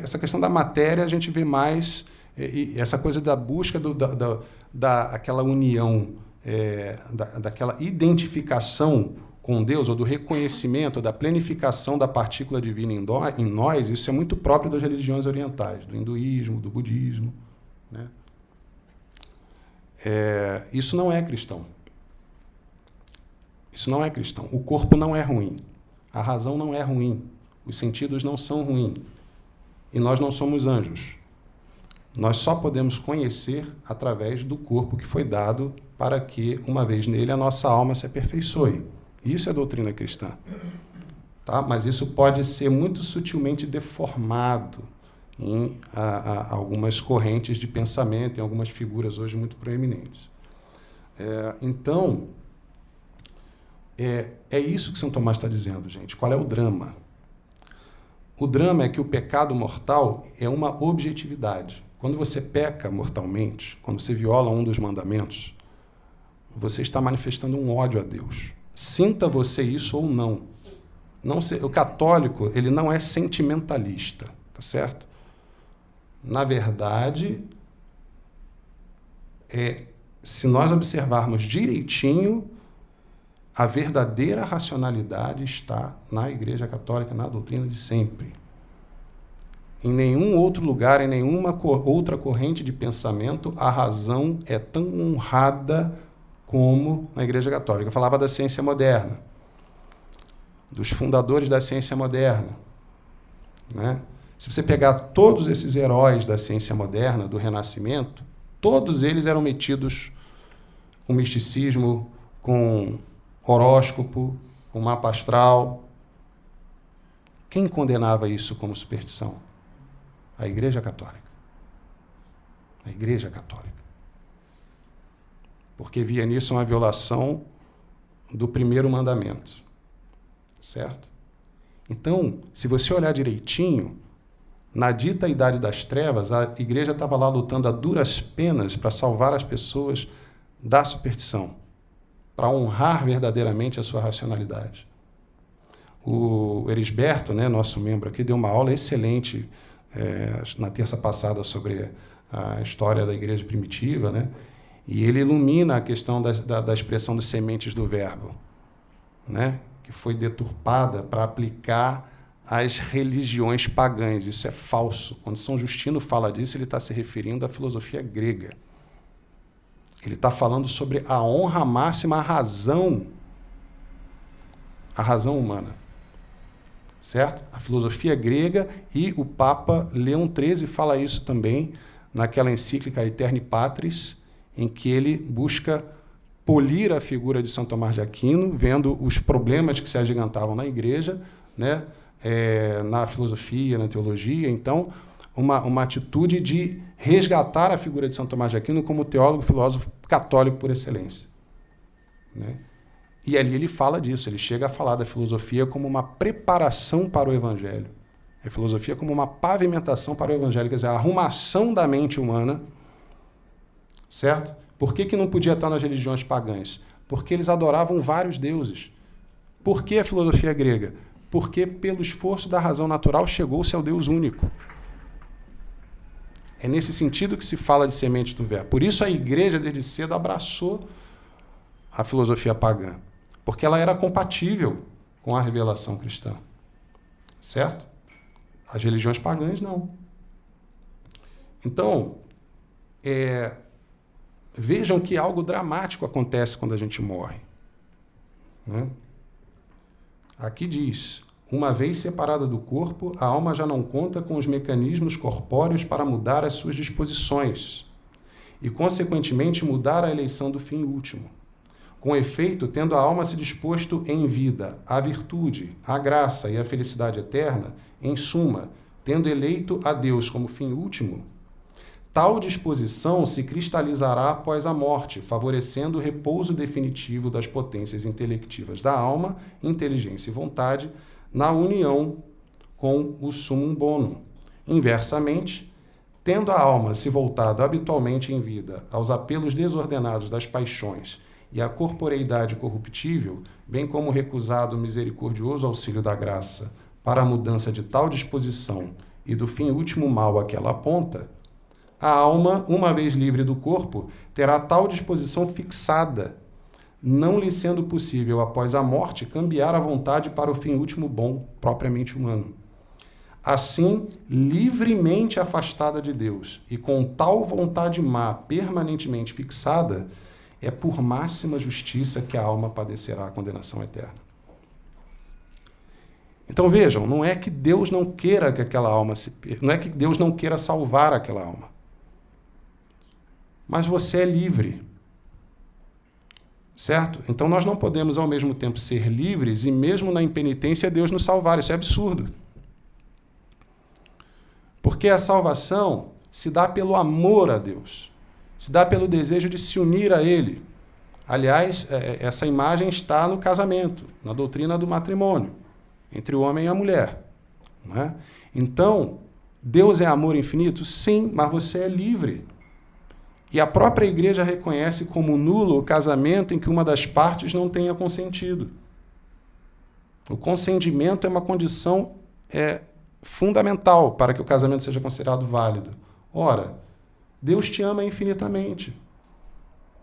Essa questão da matéria a gente vê mais, essa coisa da busca daquela união, daquela identificação com Deus, ou do reconhecimento, da planificação da partícula divina em nós, isso é muito próprio das religiões orientais, do hinduísmo, do budismo, né? Isso não é cristão. Isso não é cristão. O corpo não é ruim. A razão não é ruim. Os sentidos não são ruins. E nós não somos anjos. Nós só podemos conhecer através do corpo que foi dado para que, uma vez nele, a nossa alma se aperfeiçoe. Isso é doutrina cristã. Tá? Mas isso pode ser muito sutilmente deformado em algumas correntes de pensamento, em algumas figuras hoje muito proeminentes. Então, é isso que São Tomás está dizendo, gente. Qual é o drama? O drama é que o pecado mortal é uma objetividade. Quando você peca mortalmente, quando você viola um dos mandamentos, você está manifestando um ódio a Deus. Sinta você isso ou não. O católico, ele não é sentimentalista, tá certo? Na verdade, se nós observarmos direitinho, a verdadeira racionalidade está na Igreja Católica, na doutrina de sempre. Em nenhum outro lugar, em nenhuma outra corrente de pensamento, a razão é tão honrada como na Igreja Católica. Eu falava da ciência moderna, dos fundadores da ciência moderna, né? Se você pegar todos esses heróis da ciência moderna, do Renascimento, todos eles eram metidos com misticismo, com horóscopo, com mapa astral. Quem condenava isso como superstição? A Igreja Católica. A Igreja Católica. Porque via nisso uma violação do primeiro mandamento. Certo? Então, se você olhar direitinho, na dita Idade das Trevas, a Igreja estava lá lutando a duras penas para salvar as pessoas da superstição, para honrar verdadeiramente a sua racionalidade. O Erisberto, né, nosso membro aqui, deu uma aula excelente na terça passada sobre a história da Igreja primitiva, né? E ele ilumina a questão da expressão das sementes do verbo, né? Que foi deturpada para aplicar às religiões pagãs. Isso é falso. Quando São Justino fala disso, ele está se referindo à filosofia grega. Ele está falando sobre a honra máxima à razão humana. Certo? A filosofia grega, e o Papa Leão XIII fala isso também naquela encíclica Aeterni Patris, em que ele busca polir a figura de São Tomás de Aquino, vendo os problemas que se agigantavam na Igreja, né? Na filosofia, na teologia. Então, uma atitude de resgatar a figura de São Tomás de Aquino como teólogo, filósofo católico por excelência, né? E ali ele fala disso, ele chega a falar da filosofia como uma preparação para o Evangelho. A filosofia como uma pavimentação para o Evangelho, quer dizer, a arrumação da mente humana, certo? Por que não podia estar nas religiões pagãs? Porque eles adoravam vários deuses. Por que a filosofia grega? Porque, pelo esforço da razão natural, chegou-se ao Deus único. É nesse sentido que se fala de semente do verbo. Por isso a igreja, desde cedo, abraçou a filosofia pagã. Porque ela era compatível com a revelação cristã. Certo? As religiões pagãs, não. Então, vejam que algo dramático acontece quando a gente morre. Né? Aqui diz: uma vez separada do corpo, a alma já não conta com os mecanismos corpóreos para mudar as suas disposições e, consequentemente, mudar a eleição do fim último. Com efeito, tendo a alma se disposto em vida à virtude, à graça e à felicidade eterna, em suma, tendo eleito a Deus como fim último, tal disposição se cristalizará após a morte, favorecendo o repouso definitivo das potências intelectivas da alma, inteligência e vontade, na união com o summum bonum. Inversamente, tendo a alma se voltado habitualmente em vida aos apelos desordenados das paixões e à corporeidade corruptível, bem como recusado o misericordioso auxílio da graça para a mudança de tal disposição e do fim último mal a que ela aponta, a alma, uma vez livre do corpo, terá tal disposição fixada, não lhe sendo possível, após a morte, cambiar a vontade para o fim último bom, propriamente humano. Assim, livremente afastada de Deus e com tal vontade má permanentemente fixada, é por máxima justiça que a alma padecerá a condenação eterna. Então vejam, não é que Deus não queira que aquela alma não é que Deus não queira salvar aquela alma. Mas você é livre. Certo? Então nós não podemos ao mesmo tempo ser livres e mesmo na impenitência Deus nos salvar. Isso é absurdo. Porque a salvação se dá pelo amor a Deus. Se dá pelo desejo de se unir a Ele. Aliás, essa imagem está no casamento, na doutrina do matrimônio, entre o homem e a mulher. Não é? Então, Deus é amor infinito? Sim, mas você é livre. E a própria igreja reconhece como nulo o casamento em que uma das partes não tenha consentido. O consentimento é uma condição fundamental para que o casamento seja considerado válido. Ora, Deus te ama infinitamente.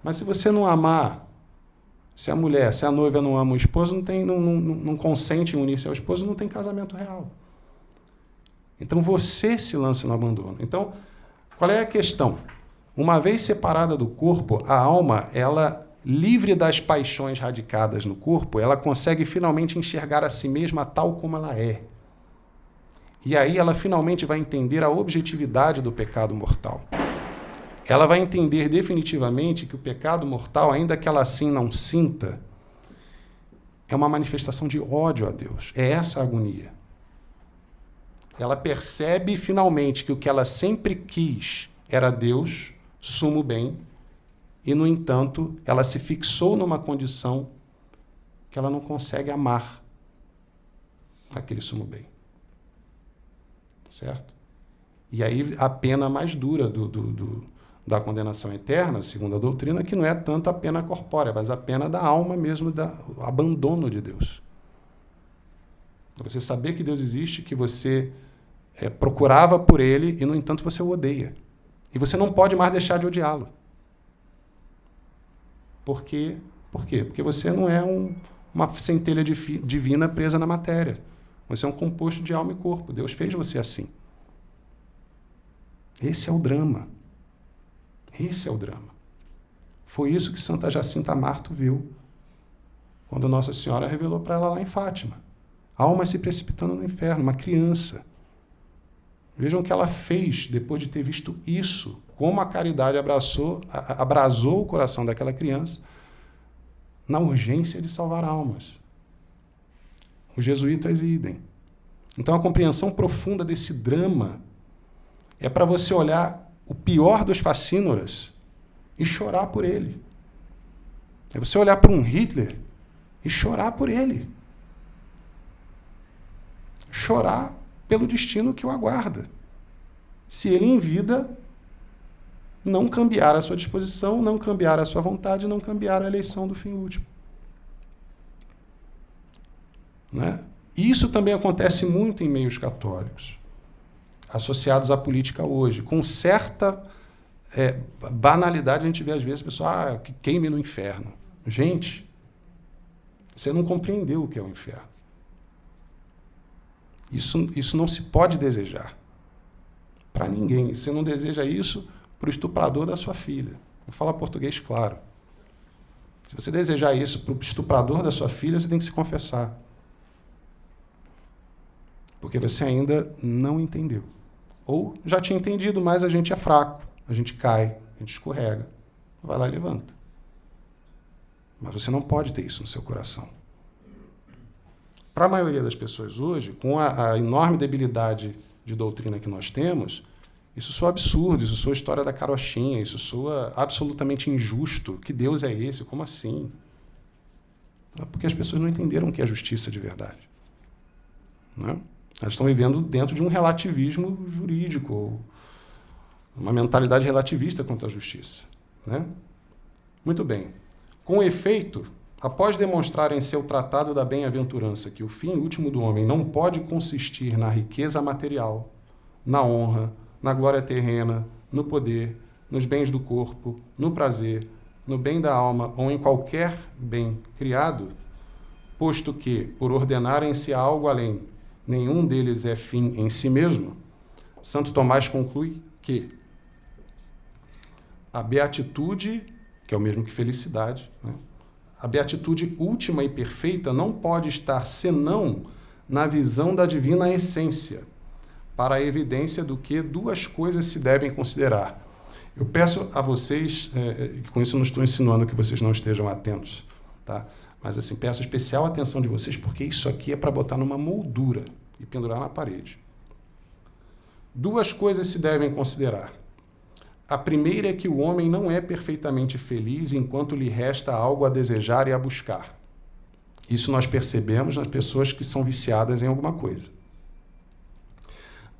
Mas se você não amar, se a mulher, se a noiva não ama o esposo, não consente em unir-se ao esposo, não tem casamento real. Então você se lança no abandono. Então, qual é a questão? Uma vez separada do corpo, a alma, ela, livre das paixões radicadas no corpo, ela consegue finalmente enxergar a si mesma tal como ela é. E aí ela finalmente vai entender a objetividade do pecado mortal. Ela vai entender definitivamente que o pecado mortal, ainda que ela assim não sinta, é uma manifestação de ódio a Deus. É essa a agonia. Ela percebe finalmente que o que ela sempre quis era Deus, sumo bem, e, no entanto, ela se fixou numa condição que ela não consegue amar aquele sumo bem. Certo? E aí a pena mais dura da condenação eterna, segundo a doutrina, que não é tanto a pena corpórea, mas a pena da alma mesmo, do abandono de Deus. Você saber que Deus existe, que você procurava por Ele e, no entanto, você o odeia. E você não pode mais deixar de odiá-lo. Por quê? Porque você não é uma centelha divina presa na matéria. Você é um composto de alma e corpo. Deus fez você assim. Esse é o drama. Esse é o drama. Foi isso que Santa Jacinta Marto viu quando Nossa Senhora revelou para ela lá em Fátima. A alma se precipitando no inferno, uma criança. Vejam o que ela fez depois de ter visto isso, como a caridade abrasou o coração daquela criança na urgência de salvar almas. Os jesuítas idem. Então a compreensão profunda desse drama é para você olhar o pior dos facínoras e chorar por ele. É você olhar para um Hitler e chorar por ele. Chorar pelo destino que o aguarda. Se ele em vida não cambiar a sua disposição, não cambiar a sua vontade, não cambiar a eleição do fim último. Né? Isso também acontece muito em meios católicos, associados à política hoje. Com certa banalidade, a gente vê às vezes a pessoa que queime no inferno. Gente, você não compreendeu o que é o inferno. Isso não se pode desejar para ninguém. Você não deseja isso para o estuprador da sua filha. Vou falar português claro. Se você desejar isso para o estuprador da sua filha, você tem que se confessar. Porque você ainda não entendeu. Ou já tinha entendido, mas a gente é fraco. A gente cai, a gente escorrega. Vai lá e levanta. Mas você não pode ter isso no seu coração. Para a maioria das pessoas hoje, com a enorme debilidade de doutrina que nós temos, isso soa absurdo, isso soa história da carochinha, isso soa absolutamente injusto. Que Deus é esse? Como assim? É porque as pessoas não entenderam o que é justiça de verdade. Né? Elas estão vivendo dentro de um relativismo jurídico, uma mentalidade relativista quanto à justiça. Né? Muito bem. Com efeito, após demonstrar em seu Tratado da Bem-aventurança que o fim último do homem não pode consistir na riqueza material, na honra, na glória terrena, no poder, nos bens do corpo, no prazer, no bem da alma ou em qualquer bem criado, posto que, por ordenarem-se a algo além, nenhum deles é fim em si mesmo, Santo Tomás conclui que a beatitude, que é o mesmo que felicidade, né? A beatitude última e perfeita não pode estar senão na visão da divina essência, para a evidência do que duas coisas se devem considerar. Eu peço a vocês, com isso não estou insinuando que vocês não estejam atentos, tá? Mas assim, peço especial atenção de vocês, porque isso aqui é para botar numa moldura e pendurar na parede. Duas coisas se devem considerar. A primeira é que o homem não é perfeitamente feliz enquanto lhe resta algo a desejar e a buscar. Isso nós percebemos nas pessoas que são viciadas em alguma coisa.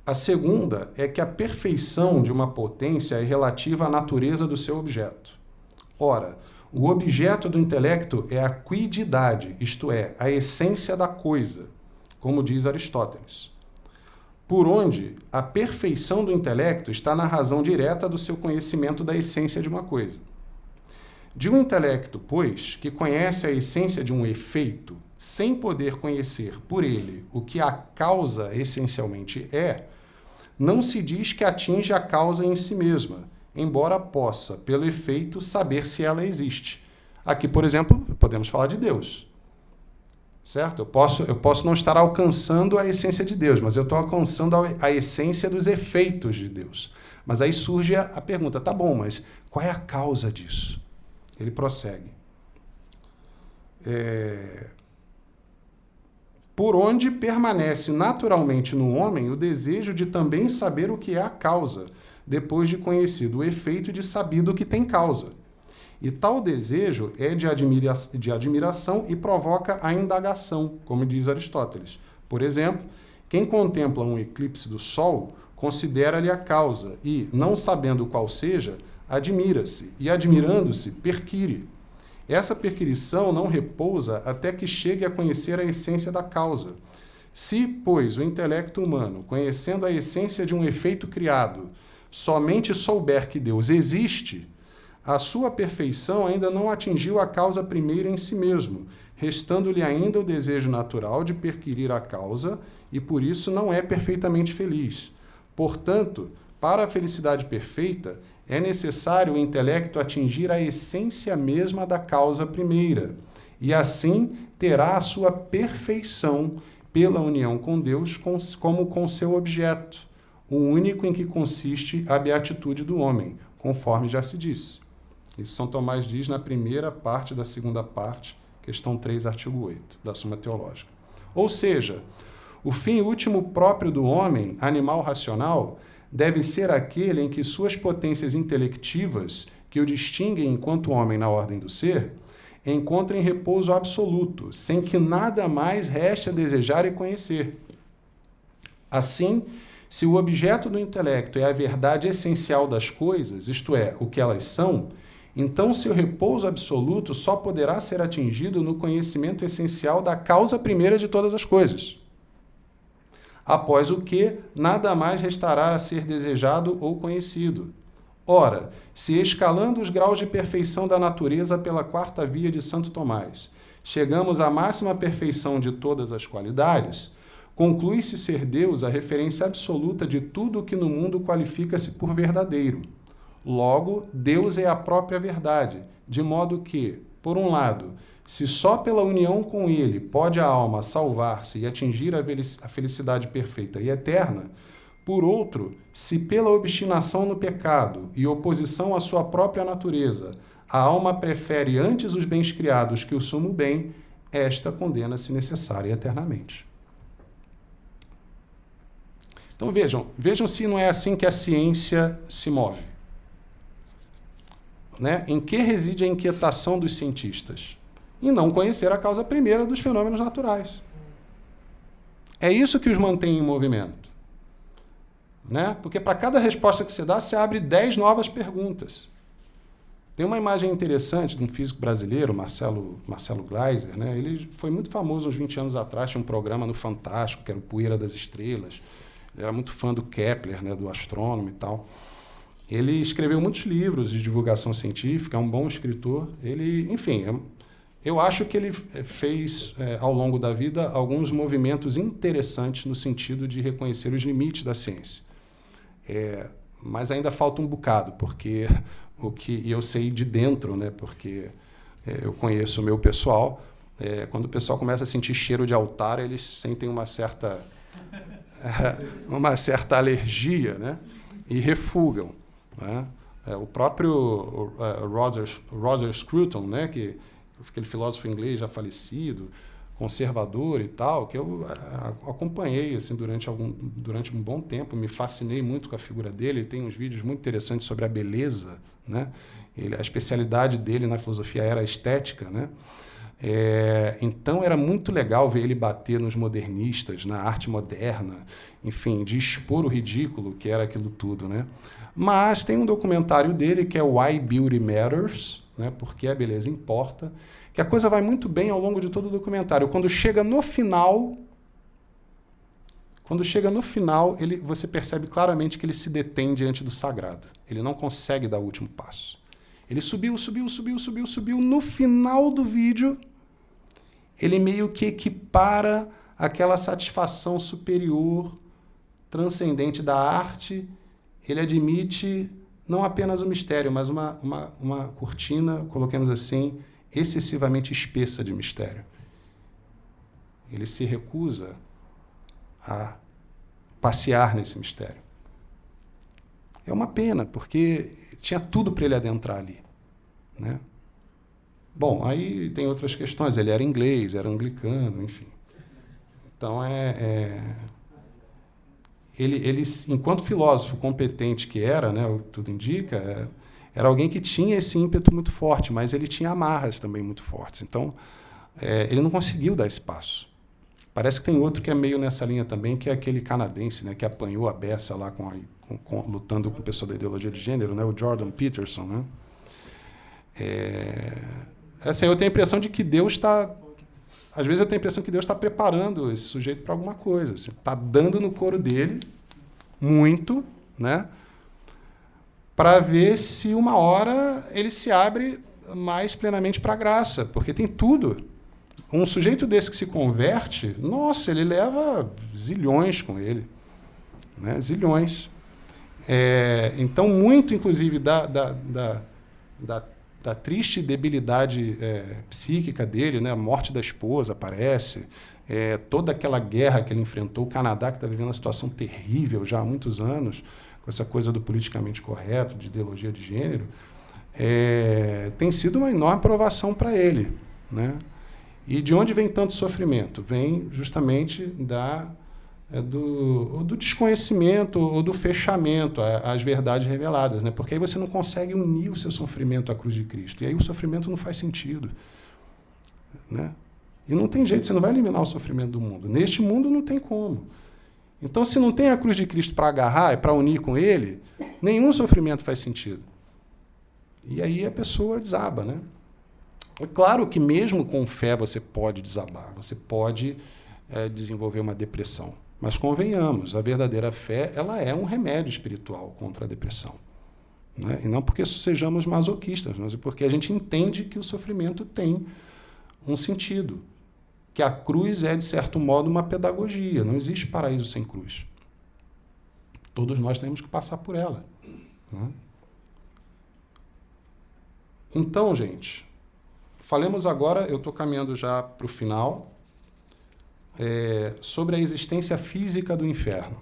A segunda é que a perfeição de uma potência é relativa à natureza do seu objeto. Ora, o objeto do intelecto é a quididade, isto é, a essência da coisa, como diz Aristóteles. Por onde a perfeição do intelecto está na razão direta do seu conhecimento da essência de uma coisa. De um intelecto, pois, que conhece a essência de um efeito, sem poder conhecer por ele o que a causa essencialmente é, não se diz que atinge a causa em si mesma, embora possa, pelo efeito, saber se ela existe. Aqui, por exemplo, podemos falar de Deus. Certo? Eu posso não estar alcançando a essência de Deus, mas eu estou alcançando a essência dos efeitos de Deus. Mas aí surge a pergunta, tá bom, mas qual é a causa disso? Ele prossegue. Por onde permanece naturalmente no homem o desejo de também saber o que é a causa, depois de conhecido o efeito e de sabido o que tem causa. E tal desejo é de admiração e provoca a indagação, como diz Aristóteles. Por exemplo, quem contempla um eclipse do Sol considera-lhe a causa e, não sabendo qual seja, admira-se e, admirando-se, perquire. Essa perquirição não repousa até que chegue a conhecer a essência da causa. Se, pois, o intelecto humano, conhecendo a essência de um efeito criado, somente souber que Deus existe, a sua perfeição ainda não atingiu a causa primeira em si mesmo, restando-lhe ainda o desejo natural de perquirir a causa e, por isso, não é perfeitamente feliz. Portanto, para a felicidade perfeita, é necessário o intelecto atingir a essência mesma da causa primeira, e assim terá a sua perfeição pela união com Deus como com seu objeto, o único em que consiste a beatitude do homem, conforme já se disse. Isso São Tomás diz na primeira parte da segunda parte, questão 3, artigo 8, da Suma Teológica. Ou seja, o fim último próprio do homem, animal racional, deve ser aquele em que suas potências intelectivas, que o distinguem enquanto homem na ordem do ser, encontrem repouso absoluto, sem que nada mais reste a desejar e conhecer. Assim, Se o objeto do intelecto é a verdade essencial das coisas, isto é, o que elas são, então seu repouso absoluto só poderá ser atingido no conhecimento essencial da causa primeira de todas as coisas. Após o que, nada mais restará a ser desejado ou conhecido. Ora, se escalando os graus de perfeição da natureza pela quarta via de Santo Tomás, chegamos à máxima perfeição de todas as qualidades, conclui-se ser Deus a referência absoluta de tudo o que no mundo qualifica-se por verdadeiro. Logo, Deus é a própria verdade, de modo que, por um lado, se só pela união com Ele pode a alma salvar-se e atingir a felicidade perfeita e eterna, por outro, se pela obstinação no pecado e oposição à sua própria natureza, a alma prefere antes os bens criados que o sumo bem, esta condena-se necessária eternamente. Então vejam se não é assim que a ciência se move. Né? Em que reside a inquietação dos cientistas? Em não conhecer a causa primeira dos fenômenos naturais. É isso que os mantém em movimento. Né? Porque para cada resposta que você dá, você abre 10 novas perguntas. Tem uma imagem interessante de um físico brasileiro, Marcelo Gleiser, né? Ele foi muito famoso uns 20 anos atrás, tinha um programa no Fantástico, que era o Poeira das Estrelas. Ele era muito fã do Kepler, né? Do astrônomo e tal. Ele escreveu muitos livros de divulgação científica, é um bom escritor. Ele, enfim, eu acho que ele fez, ao longo da vida, alguns movimentos interessantes no sentido de reconhecer os limites da ciência. Mas ainda falta um bocado, porque e eu sei de dentro, né, porque eu conheço o meu pessoal, quando o pessoal começa a sentir cheiro de altar, eles sentem uma certa alergia, né, e refugam. Né? O próprio Roger Scruton, né, aquele filósofo inglês já falecido, conservador e tal, que eu acompanhei assim, durante um bom tempo, me fascinei muito com a figura dele. Ele tem uns vídeos muito interessantes sobre a beleza, né? A especialidade dele na filosofia era a estética, né? Então era muito legal ver ele bater nos modernistas, na arte moderna, enfim, de expor o ridículo que era aquilo tudo, né? Mas tem um documentário dele que é Why Beauty Matters, né? Porque a beleza importa, que a coisa vai muito bem ao longo de todo o documentário. Quando chega no final, você percebe claramente que ele se detém diante do sagrado. Ele não consegue dar o último passo. Ele subiu. No final do vídeo, ele meio que equipara aquela satisfação superior, transcendente da arte. Ele admite não apenas o mistério, mas uma cortina, coloquemos assim, excessivamente espessa de mistério. Ele se recusa a passear nesse mistério. É uma pena, porque tinha tudo para ele adentrar ali. Né? Bom, aí tem outras questões. Ele era inglês, era anglicano, enfim. Então, ele, enquanto filósofo competente que era, né, o que tudo indica, era alguém que tinha esse ímpeto muito forte, mas ele tinha amarras também muito fortes. Então, ele não conseguiu dar esse passo. Parece que tem outro que é meio nessa linha também, que é aquele canadense, né, que apanhou a beça lá lutando com o pessoal da ideologia de gênero, né, o Jordan Peterson. Né? Assim, eu tenho a impressão de que Deus está... Às vezes eu tenho a impressão que Deus está preparando esse sujeito para alguma coisa. Está dando no couro dele muito, né? Para ver se uma hora ele se abre mais plenamente para a graça, porque tem tudo. Um sujeito desse que se converte, nossa, ele leva zilhões com ele, né? Zilhões. Então, muito, inclusive, da triste debilidade psíquica dele, né? A morte da esposa aparece, toda aquela guerra que ele enfrentou, o Canadá, que está vivendo uma situação terrível já há muitos anos, com essa coisa do politicamente correto, de ideologia de gênero, tem sido uma enorme provação para ele. Né? E de onde vem tanto sofrimento? Vem justamente do desconhecimento ou do fechamento às verdades reveladas, né? Porque aí você não consegue unir o seu sofrimento à cruz de Cristo. E aí o sofrimento não faz sentido. Né? E não tem jeito, você não vai eliminar o sofrimento do mundo. Neste mundo não tem como. Então, se não tem a cruz de Cristo para agarrar e para unir com ele, nenhum sofrimento faz sentido. E aí a pessoa desaba, né? É claro que mesmo com fé você pode desabar, você pode desenvolver uma depressão. Mas convenhamos, a verdadeira fé ela é um remédio espiritual contra a depressão. Né? E não porque sejamos masoquistas, mas porque a gente entende que o sofrimento tem um sentido. Que a cruz é, de certo modo, uma pedagogia. Não existe paraíso sem cruz. Todos nós temos que passar por ela. Né? Então, gente, falemos agora, eu estou caminhando já para o final, sobre a existência física do inferno.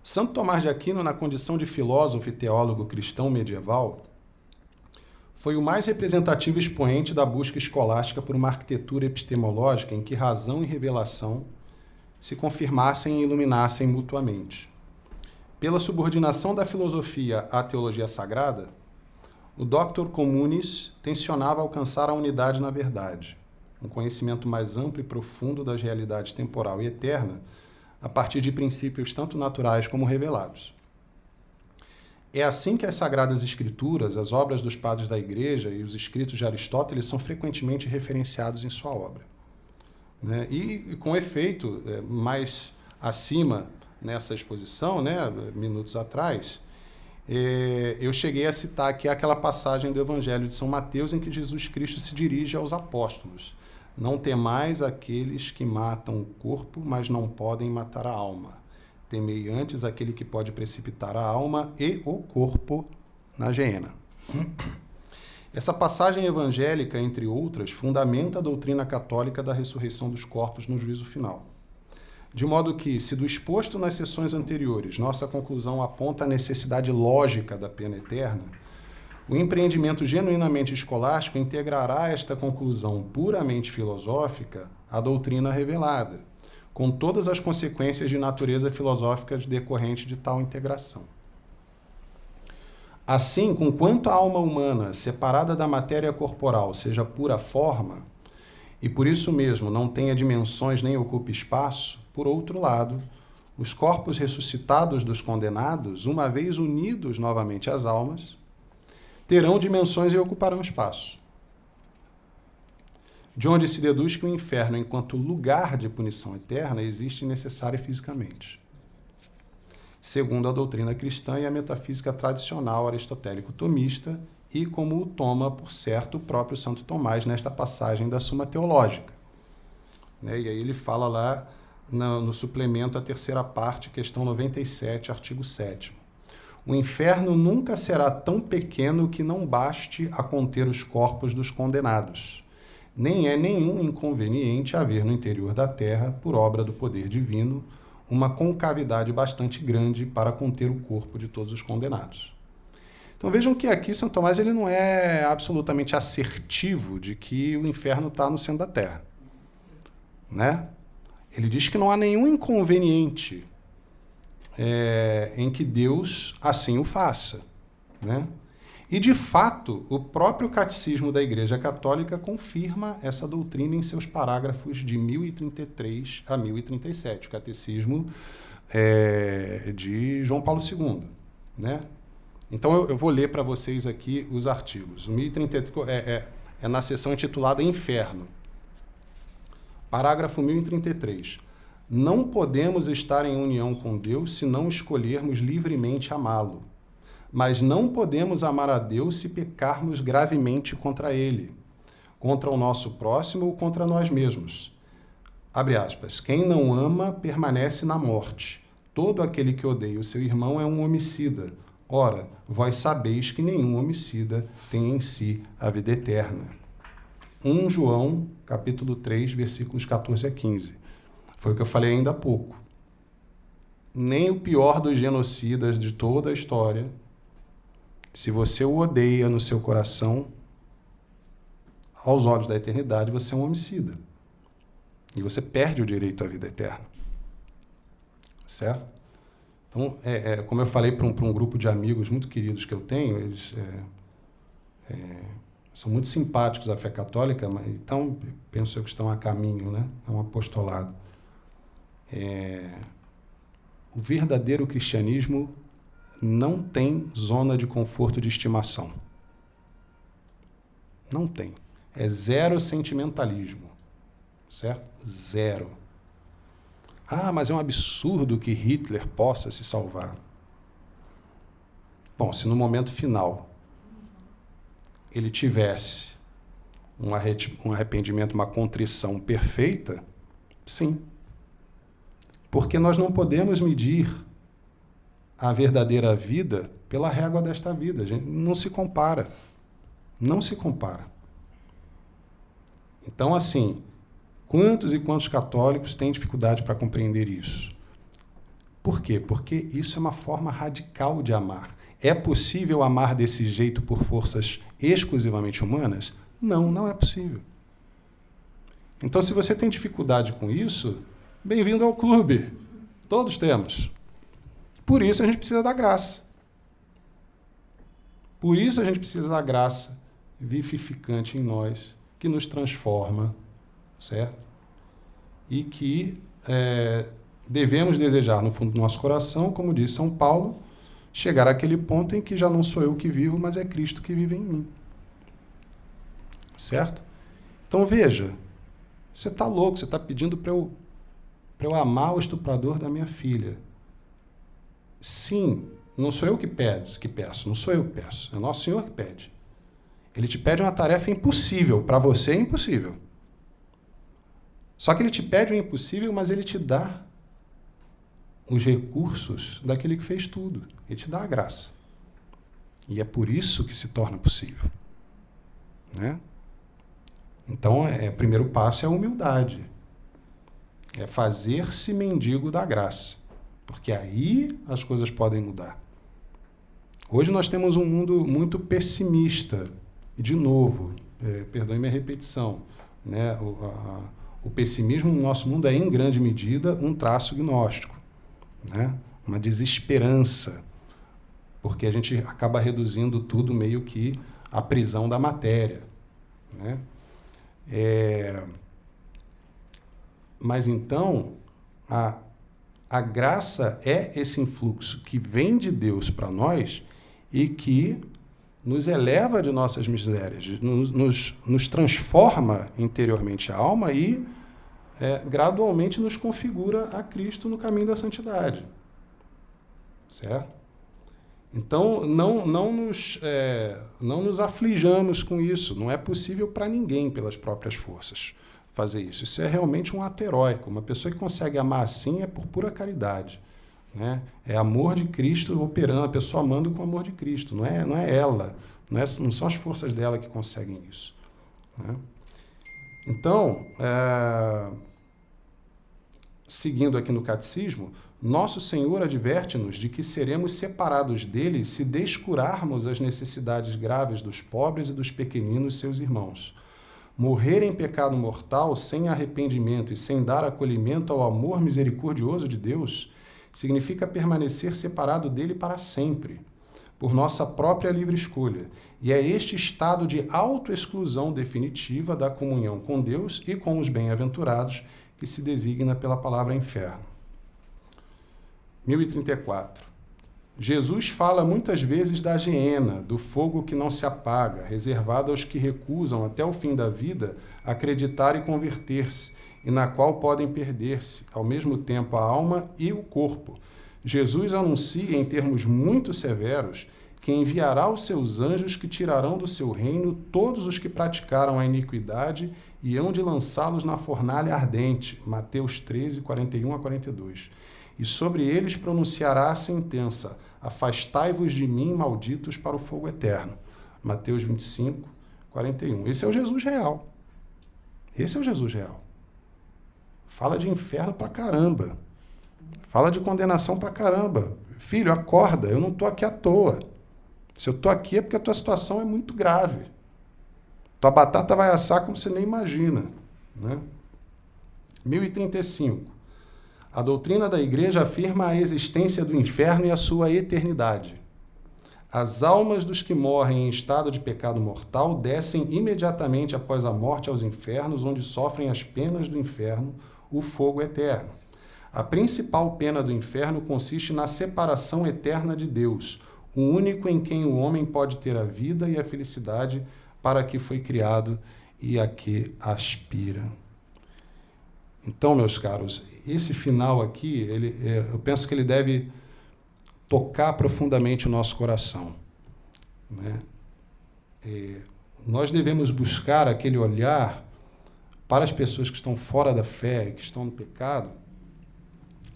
Santo Tomás de Aquino, na condição de filósofo e teólogo cristão medieval, foi o mais representativo expoente da busca escolástica por uma arquitetura epistemológica em que razão e revelação se confirmassem e iluminassem mutuamente. Pela subordinação da filosofia à teologia sagrada, o Doctor Communis tensionava alcançar a unidade na verdade, um conhecimento mais amplo e profundo das realidades temporal e eterna, a partir de princípios tanto naturais como revelados. É assim que as Sagradas Escrituras, as obras dos padres da Igreja e os escritos de Aristóteles são frequentemente referenciados em sua obra. Né? E com efeito, mais acima nessa exposição, né, minutos atrás, eu cheguei a citar aqui aquela passagem do Evangelho de São Mateus em que Jesus Cristo se dirige aos apóstolos. Não temais aqueles que matam o corpo, mas não podem matar a alma. Temei antes aquele que pode precipitar a alma e o corpo na geena. Essa passagem evangélica, entre outras, fundamenta a doutrina católica da ressurreição dos corpos no juízo final. De modo que, se do exposto nas sessões anteriores, nossa conclusão aponta a necessidade lógica da pena eterna, o empreendimento genuinamente escolástico integrará esta conclusão puramente filosófica à doutrina revelada, com todas as consequências de natureza filosófica decorrentes de tal integração. Assim, conquanto a alma humana, separada da matéria corporal, seja pura forma, e por isso mesmo não tenha dimensões nem ocupe espaço, por outro lado, os corpos ressuscitados dos condenados, uma vez unidos novamente às almas, terão dimensões e ocuparão espaço. De onde se deduz que o inferno, enquanto lugar de punição eterna, existe necessário fisicamente, segundo a doutrina cristã e a metafísica tradicional aristotélico-tomista, e como o toma, por certo, o próprio Santo Tomás nesta passagem da Suma Teológica. E aí ele fala lá no suplemento à terceira parte, questão 97, artigo 7º. O inferno nunca será tão pequeno que não baste a conter os corpos dos condenados. Nem é nenhum inconveniente haver no interior da terra, por obra do poder divino, uma concavidade bastante grande para conter o corpo de todos os condenados. Então vejam que aqui São Tomás ele não é absolutamente assertivo de que o inferno está no centro da terra. Né? Ele diz que não há nenhum inconveniente em que Deus assim o faça. Né? E, de fato, o próprio Catecismo da Igreja Católica confirma essa doutrina em seus parágrafos de 1033 a 1037, o Catecismo de João Paulo II. Né? Então, eu vou ler para vocês aqui os artigos. O 1033 é na seção intitulada Inferno. Parágrafo 1033. Não podemos estar em união com Deus se não escolhermos livremente amá-lo. Mas não podemos amar a Deus se pecarmos gravemente contra Ele, contra o nosso próximo ou contra nós mesmos. Abre aspas. Quem não ama permanece na morte. Todo aquele que odeia o seu irmão é um homicida. Ora, vós sabeis que nenhum homicida tem em si a vida eterna. 1 João, capítulo 3, versículos 14 a 15. Foi o que eu falei ainda há pouco. Nem o pior dos genocidas de toda a história, se você o odeia no seu coração, aos olhos da eternidade, você é um homicida. E você perde o direito à vida eterna. Certo? Então, como eu falei para um grupo de amigos muito queridos que eu tenho, são muito simpáticos à fé católica, mas, então, penso eu que estão a caminho, né? É um apostolado. O verdadeiro cristianismo não tem zona de conforto de estimação. Não tem. É zero sentimentalismo. Certo? Zero. Ah, mas é um absurdo que Hitler possa se salvar. Bom, se no momento final ele tivesse um arrependimento, uma contrição perfeita, sim. Porque nós não podemos medir a verdadeira vida pela régua desta vida. Gente, não se compara. Não se compara. Então, assim, quantos e quantos católicos têm dificuldade para compreender isso? Por quê? Porque isso é uma forma radical de amar. É possível amar desse jeito por forças exclusivamente humanas? Não, não é possível. Então, se você tem dificuldade com isso, bem-vindo ao clube. Todos temos. Por isso a gente precisa da graça. Por isso a gente precisa da graça vivificante em nós, que nos transforma, certo? E que devemos desejar no fundo do nosso coração, como diz São Paulo, chegar àquele ponto em que já não sou eu que vivo, mas é Cristo que vive em mim. Certo? Então veja, você está louco, você está pedindo para eu amar o estuprador da minha filha. Sim, não sou eu que peço, não sou eu que peço, é Nosso Senhor que pede. Ele te pede uma tarefa impossível, para você é impossível. Só que ele te pede o impossível, mas ele te dá os recursos daquele que fez tudo. Ele te dá a graça. E é por isso que se torna possível. Né? Então, o primeiro passo é a humildade. É fazer-se mendigo da graça. Porque aí as coisas podem mudar. Hoje nós temos um mundo muito pessimista. E, de novo, perdoe-me a repetição, né? O pessimismo no nosso mundo é, em grande medida, um traço gnóstico, né? Uma desesperança, porque a gente acaba reduzindo tudo meio que à prisão da matéria. Né? Mas, então, a graça é esse influxo que vem de Deus para nós e que nos eleva de nossas misérias, nos transforma interiormente a alma e gradualmente nos configura a Cristo no caminho da santidade. Certo? Então, não nos aflijamos com isso. Não é possível para ninguém, pelas próprias forças, fazer isso. Isso é realmente um ato heróico. Uma pessoa que consegue amar assim é por pura caridade. Né? É amor de Cristo operando, a pessoa amando com o amor de Cristo. Não é ela, não são as forças dela que conseguem isso. Né? Então, seguindo aqui no Catecismo, Nosso Senhor adverte-nos de que seremos separados dele se descurarmos as necessidades graves dos pobres e dos pequeninos, seus irmãos. Morrer em pecado mortal, sem arrependimento e sem dar acolhimento ao amor misericordioso de Deus, significa permanecer separado dele para sempre, por nossa própria livre escolha. E é este estado de autoexclusão definitiva da comunhão com Deus e com os bem-aventurados que se designa pela palavra inferno. 1034. Jesus fala muitas vezes da geena, do fogo que não se apaga, reservado aos que recusam até o fim da vida acreditar e converter-se, e na qual podem perder-se, ao mesmo tempo, a alma e o corpo. Jesus anuncia, em termos muito severos, que enviará os seus anjos que tirarão do seu reino todos os que praticaram a iniquidade e hão de lançá-los na fornalha ardente. Mateus 13, 41 a 42. E sobre eles pronunciará a sentença: afastai-vos de mim, malditos, para o fogo eterno. Mateus 25, 41. Esse é o Jesus real. Esse é o Jesus real. Fala de inferno pra caramba. Fala de condenação pra caramba. Filho, acorda, eu não estou aqui à toa. Se eu estou aqui é porque a tua situação é muito grave. Tua batata vai assar como você nem imagina. Né? 1035. A doutrina da Igreja afirma a existência do inferno e a sua eternidade. As almas dos que morrem em estado de pecado mortal descem imediatamente após a morte aos infernos, onde sofrem as penas do inferno, o fogo eterno. A principal pena do inferno consiste na separação eterna de Deus, o único em quem o homem pode ter a vida e a felicidade para que foi criado e a que aspira. Então, meus caros, esse final aqui, eu penso que ele deve tocar profundamente o nosso coração, né? Nós devemos buscar aquele olhar para as pessoas que estão fora da fé, que estão no pecado,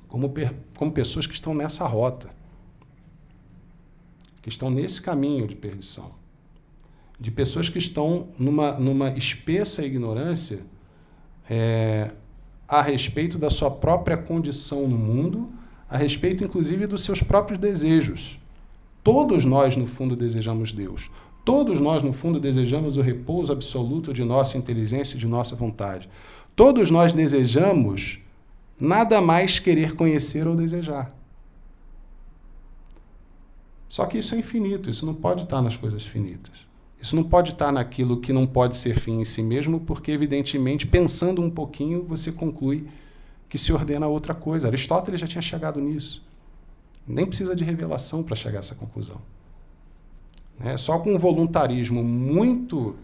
como pessoas que estão nessa rota, que estão nesse caminho de perdição, de pessoas que estão numa espessa ignorância a respeito da sua própria condição no mundo, a respeito, inclusive, dos seus próprios desejos. Todos nós, no fundo, desejamos Deus. Todos nós, no fundo, desejamos o repouso absoluto de nossa inteligência e de nossa vontade. Todos nós desejamos nada mais querer conhecer ou desejar. Só que isso é infinito, isso não pode estar nas coisas finitas. Isso não pode estar naquilo que não pode ser fim em si mesmo, porque, evidentemente, pensando um pouquinho, você conclui que se ordena outra coisa. Aristóteles já tinha chegado nisso. Nem precisa de revelação para chegar a essa conclusão. Só com um voluntarismo muito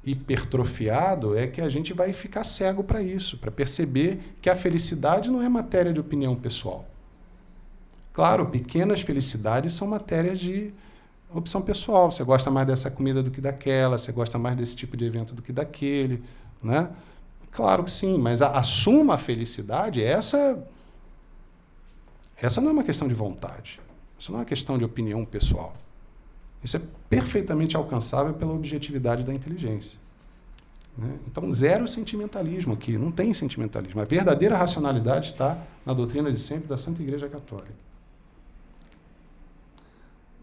hipertrofiado é que a gente vai ficar cego para isso, para perceber que a felicidade não é matéria de opinião pessoal. Claro, pequenas felicidades são matérias de opção pessoal. Você gosta mais dessa comida do que daquela, você gosta mais desse tipo de evento do que daquele, né? Claro que sim, mas a suma felicidade, essa não é uma questão de vontade. Isso não é uma questão de opinião pessoal. Isso é perfeitamente alcançável pela objetividade da inteligência, né? Então, zero sentimentalismo aqui, não tem sentimentalismo. A verdadeira racionalidade está na doutrina de sempre da Santa Igreja Católica.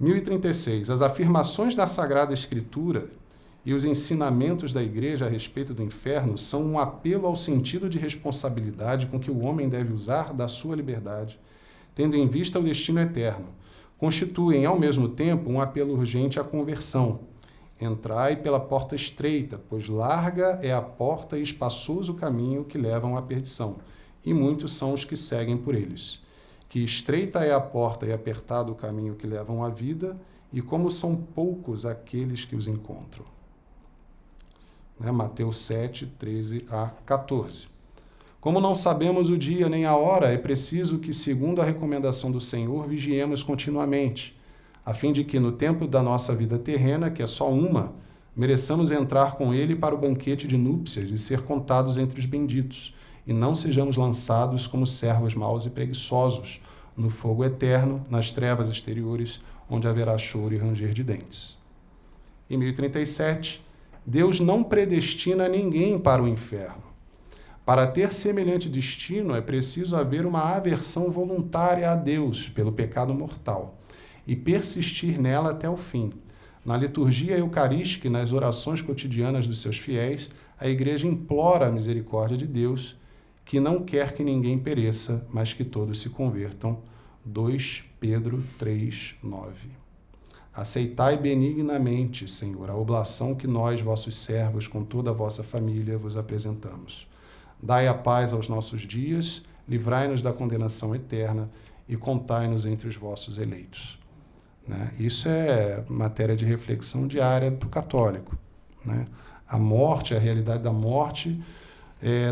1036. As afirmações da Sagrada Escritura e os ensinamentos da Igreja a respeito do inferno são um apelo ao sentido de responsabilidade com que o homem deve usar da sua liberdade, tendo em vista o destino eterno. Constituem, ao mesmo tempo, um apelo urgente à conversão. Entrai pela porta estreita, pois larga é a porta e espaçoso o caminho que levam à perdição, e muitos são os que seguem por eles. Que estreita é a porta e apertado o caminho que levam à vida, e como são poucos aqueles que os encontram. Mateus 7, 13 a 14. Como não sabemos o dia nem a hora, é preciso que, segundo a recomendação do Senhor, vigiemos continuamente, a fim de que, no tempo da nossa vida terrena, que é só uma, mereçamos entrar com Ele para o banquete de núpcias e ser contados entre os benditos, e não sejamos lançados como servos maus e preguiçosos, no fogo eterno, nas trevas exteriores, onde haverá choro e ranger de dentes. Em 1037, Deus não predestina ninguém para o inferno. Para ter semelhante destino, é preciso haver uma aversão voluntária a Deus pelo pecado mortal e persistir nela até o fim. Na liturgia eucarística e nas orações cotidianas dos seus fiéis, a Igreja implora a misericórdia de Deus, que não quer que ninguém pereça, mas que todos se convertam. 2 Pedro 3, 9. Aceitai benignamente, Senhor, a oblação que nós, vossos servos, com toda a vossa família, vos apresentamos. Dai a paz aos nossos dias, livrai-nos da condenação eterna e contai-nos entre os vossos eleitos. Isso é matéria de reflexão diária para o católico. A morte, a realidade da morte,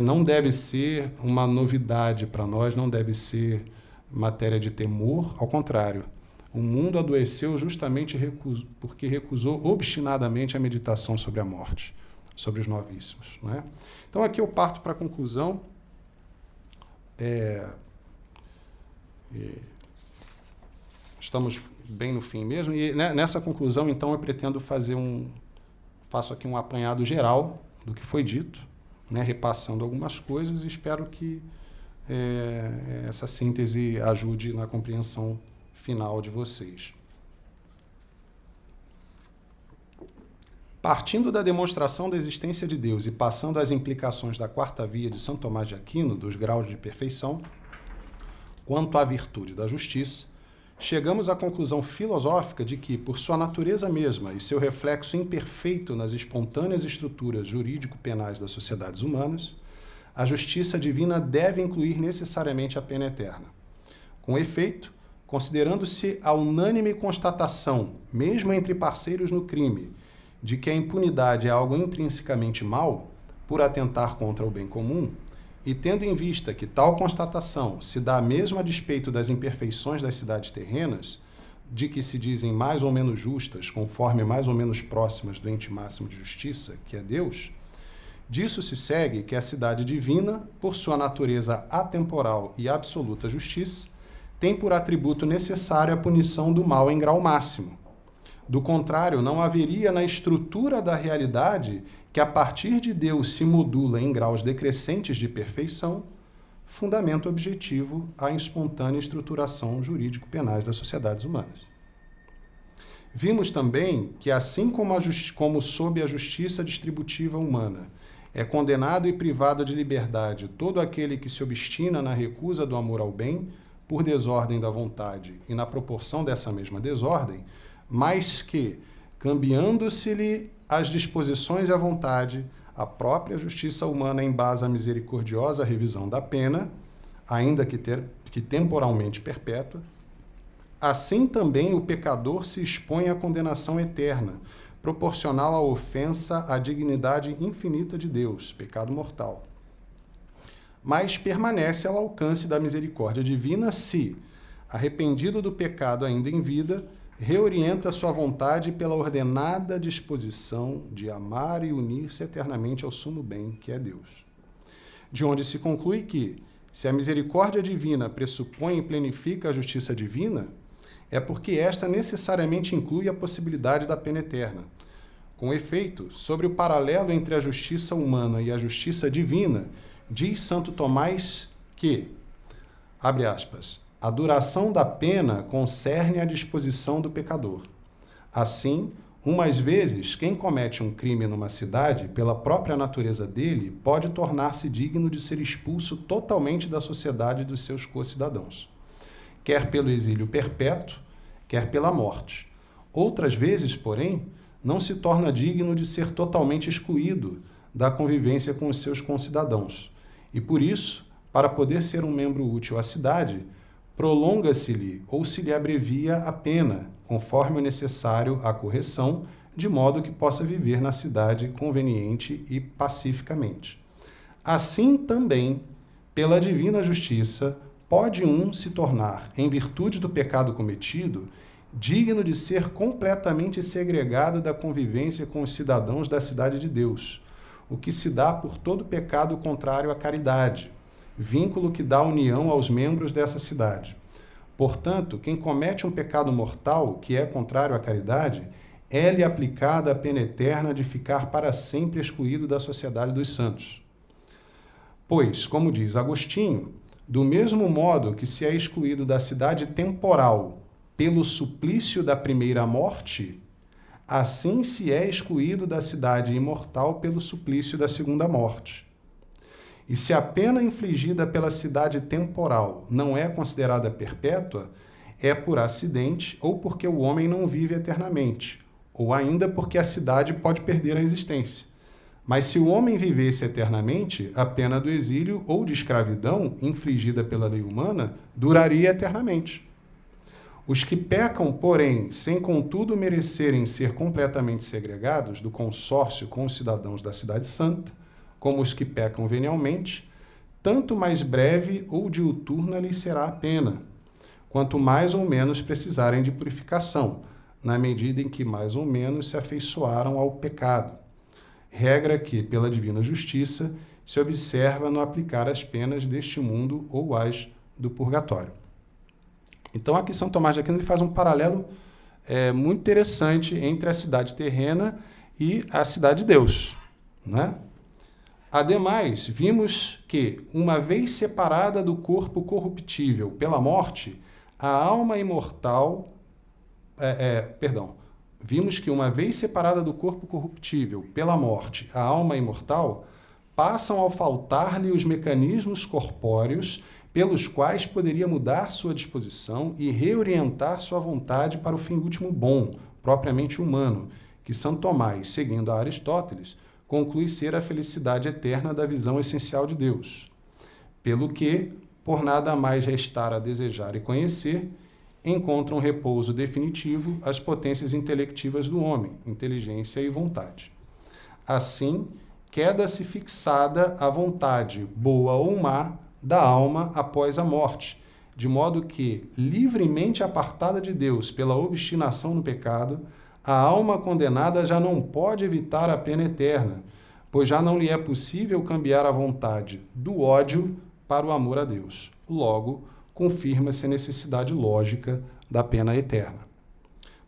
não deve ser uma novidade para nós, não deve ser matéria de temor, ao contrário. O mundo adoeceu justamente porque recusou obstinadamente a meditação sobre a morte, sobre os novíssimos. Então, aqui eu parto para a conclusão. Estamos bem no fim mesmo, e nessa conclusão, então, eu pretendo faço aqui um apanhado geral do que foi dito, repassando algumas coisas, e espero que essa síntese ajude na compreensão final de vocês. Partindo da demonstração da existência de Deus e passando às implicações da quarta via de São Tomás de Aquino, dos graus de perfeição, Quanto à virtude da justiça, chegamos à conclusão filosófica de que, por sua natureza mesma e seu reflexo imperfeito nas espontâneas estruturas jurídico-penais das sociedades humanas, a justiça divina deve incluir necessariamente a pena eterna. Com efeito, considerando-se a unânime constatação, mesmo entre parceiros no crime, de que a impunidade é algo intrinsecamente mau, por atentar contra o bem comum, e tendo em vista que tal constatação se dá mesmo a despeito das imperfeições das cidades terrenas, de que se dizem mais ou menos justas, conforme mais ou menos próximas do ente máximo de justiça, que é Deus, disso se segue que a cidade divina, por sua natureza atemporal e absoluta justiça, tem por atributo necessário a punição do mal em grau máximo. Do contrário, não haveria na estrutura da realidade, que a partir de Deus se modula em graus decrescentes de perfeição, fundamento objetivo à espontânea estruturação jurídico-penais das sociedades humanas. Vimos também que, assim como sob a justiça distributiva humana é condenado e privado de liberdade todo aquele que se obstina na recusa do amor ao bem, por desordem da vontade e na proporção dessa mesma desordem, mas que, cambiando-se-lhe as disposições e a vontade, a própria justiça humana embasa a misericordiosa revisão da pena, ainda que temporalmente perpétua, assim também o pecador se expõe à condenação eterna, proporcional à ofensa à dignidade infinita de Deus, pecado mortal. Mas permanece ao alcance da misericórdia divina se, arrependido do pecado ainda em vida, reorienta sua vontade pela ordenada disposição de amar e unir-se eternamente ao sumo bem, que é Deus. De onde se conclui que, se a misericórdia divina pressupõe e planifica a justiça divina, é porque esta necessariamente inclui a possibilidade da pena eterna. Com efeito, sobre o paralelo entre a justiça humana e a justiça divina, diz Santo Tomás que, abre aspas, a duração da pena concerne a disposição do pecador. Assim, umas vezes, quem comete um crime numa cidade, pela própria natureza dele, pode tornar-se digno de ser expulso totalmente da sociedade dos seus co-cidadãos, quer pelo exílio perpétuo, quer pela morte. Outras vezes, porém, não se torna digno de ser totalmente excluído da convivência com os seus concidadãos. E por isso, para poder ser um membro útil à cidade, prolonga-se-lhe ou se lhe abrevia a pena, conforme o necessário à correção, de modo que possa viver na cidade conveniente e pacificamente. Assim também, pela divina justiça, pode um se tornar, em virtude do pecado cometido, digno de ser completamente segregado da convivência com os cidadãos da cidade de Deus, o que se dá por todo pecado contrário à caridade, vínculo que dá união aos membros dessa cidade. Portanto, quem comete um pecado mortal, que é contrário à caridade, é-lhe aplicada a pena eterna de ficar para sempre excluído da sociedade dos santos. Pois, como diz Agostinho, do mesmo modo que se é excluído da cidade temporal pelo suplício da primeira morte, assim se é excluído da cidade imortal pelo suplício da segunda morte. E se a pena infligida pela cidade temporal não é considerada perpétua, é por acidente ou porque o homem não vive eternamente, ou ainda porque a cidade pode perder a existência. Mas se o homem vivesse eternamente, a pena do exílio ou de escravidão, infligida pela lei humana, duraria eternamente. Os que pecam, porém, sem contudo merecerem ser completamente segregados do consórcio com os cidadãos da cidade santa, como os que pecam venialmente, tanto mais breve ou diuturna lhes será a pena, quanto mais ou menos precisarem de purificação, na medida em que mais ou menos se afeiçoaram ao pecado. Regra que, pela divina justiça, se observa no aplicar as penas deste mundo ou as do purgatório. Então, aqui São Tomás de Aquino ele faz um paralelo muito interessante entre a cidade terrena e a cidade de Deus, né? Ademais, vimos que, uma vez separada do corpo corruptível pela morte, a alma imortal... Vimos que, uma vez separada do corpo corruptível pela morte, a alma imortal, passam a faltar-lhe os mecanismos corpóreos pelos quais poderia mudar sua disposição e reorientar sua vontade para o fim último bom, propriamente humano, que Santo Tomás, seguindo a Aristóteles, conclui ser a felicidade eterna da visão essencial de Deus. Pelo que, por nada mais restar a desejar e conhecer, encontram repouso definitivo as potências intelectivas do homem, inteligência e vontade. Assim, queda-se fixada a vontade, boa ou má, da alma após a morte, de modo que, livremente apartada de Deus pela obstinação no pecado, a alma condenada já não pode evitar a pena eterna, pois já não lhe é possível cambiar a vontade do ódio para o amor a Deus. Logo, confirma-se a necessidade lógica da pena eterna.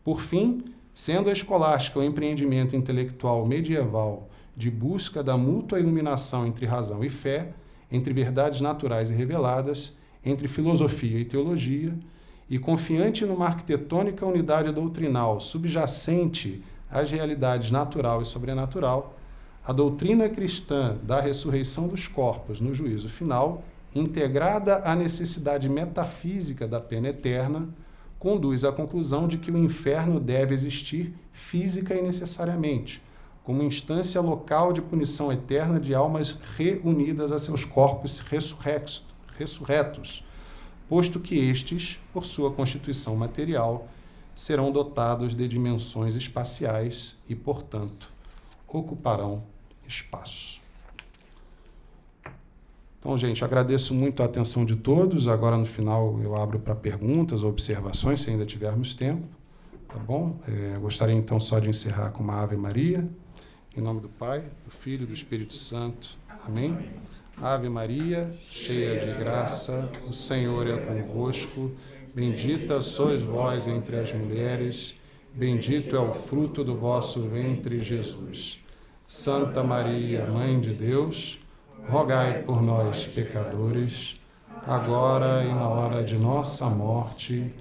Por fim, sendo a escolástica o empreendimento intelectual medieval de busca da mútua iluminação entre razão e fé, entre verdades naturais e reveladas, entre filosofia e teologia, e confiante numa arquitetônica unidade doutrinal subjacente às realidades natural e sobrenatural, a doutrina cristã da ressurreição dos corpos no juízo final, integrada à necessidade metafísica da pena eterna, conduz à conclusão de que o inferno deve existir física e necessariamente, como instância local de punição eterna de almas reunidas a seus corpos ressurretos, posto que estes, por sua constituição material, serão dotados de dimensões espaciais e, portanto, ocuparão espaço. Então, gente, agradeço muito a atenção de todos. Agora, no final, eu abro para perguntas ou observações, se ainda tivermos tempo. Tá bom? Gostaria, então, só de encerrar com uma Ave Maria. Em nome do Pai, do Filho e do Espírito Santo. Amém? Ave Maria, cheia de graça, o Senhor é convosco. Bendita sois vós entre as mulheres, bendito é o fruto do vosso ventre, Jesus. Santa Maria, Mãe de Deus, rogai por nós, pecadores, agora e na hora de nossa morte.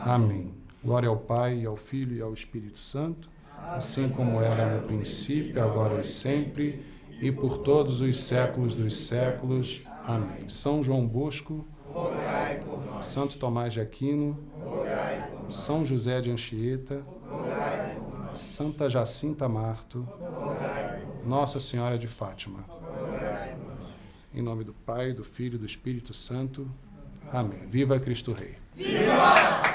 Amém. Glória ao Pai, ao Filho e ao Espírito Santo, assim como era no princípio, agora e sempre, e por todos os séculos dos séculos. Amém. São João Bosco, rogai por nós. Santo Tomás de Aquino, Rogai por nós. São José de Anchieta, Rogai por nós. Santa Jacinta Marto, Rogai por nós. Nossa Senhora de Fátima. Rogai por nós. Em nome do Pai, do Filho e do Espírito Santo. Amém. Viva Cristo Rei. Viva!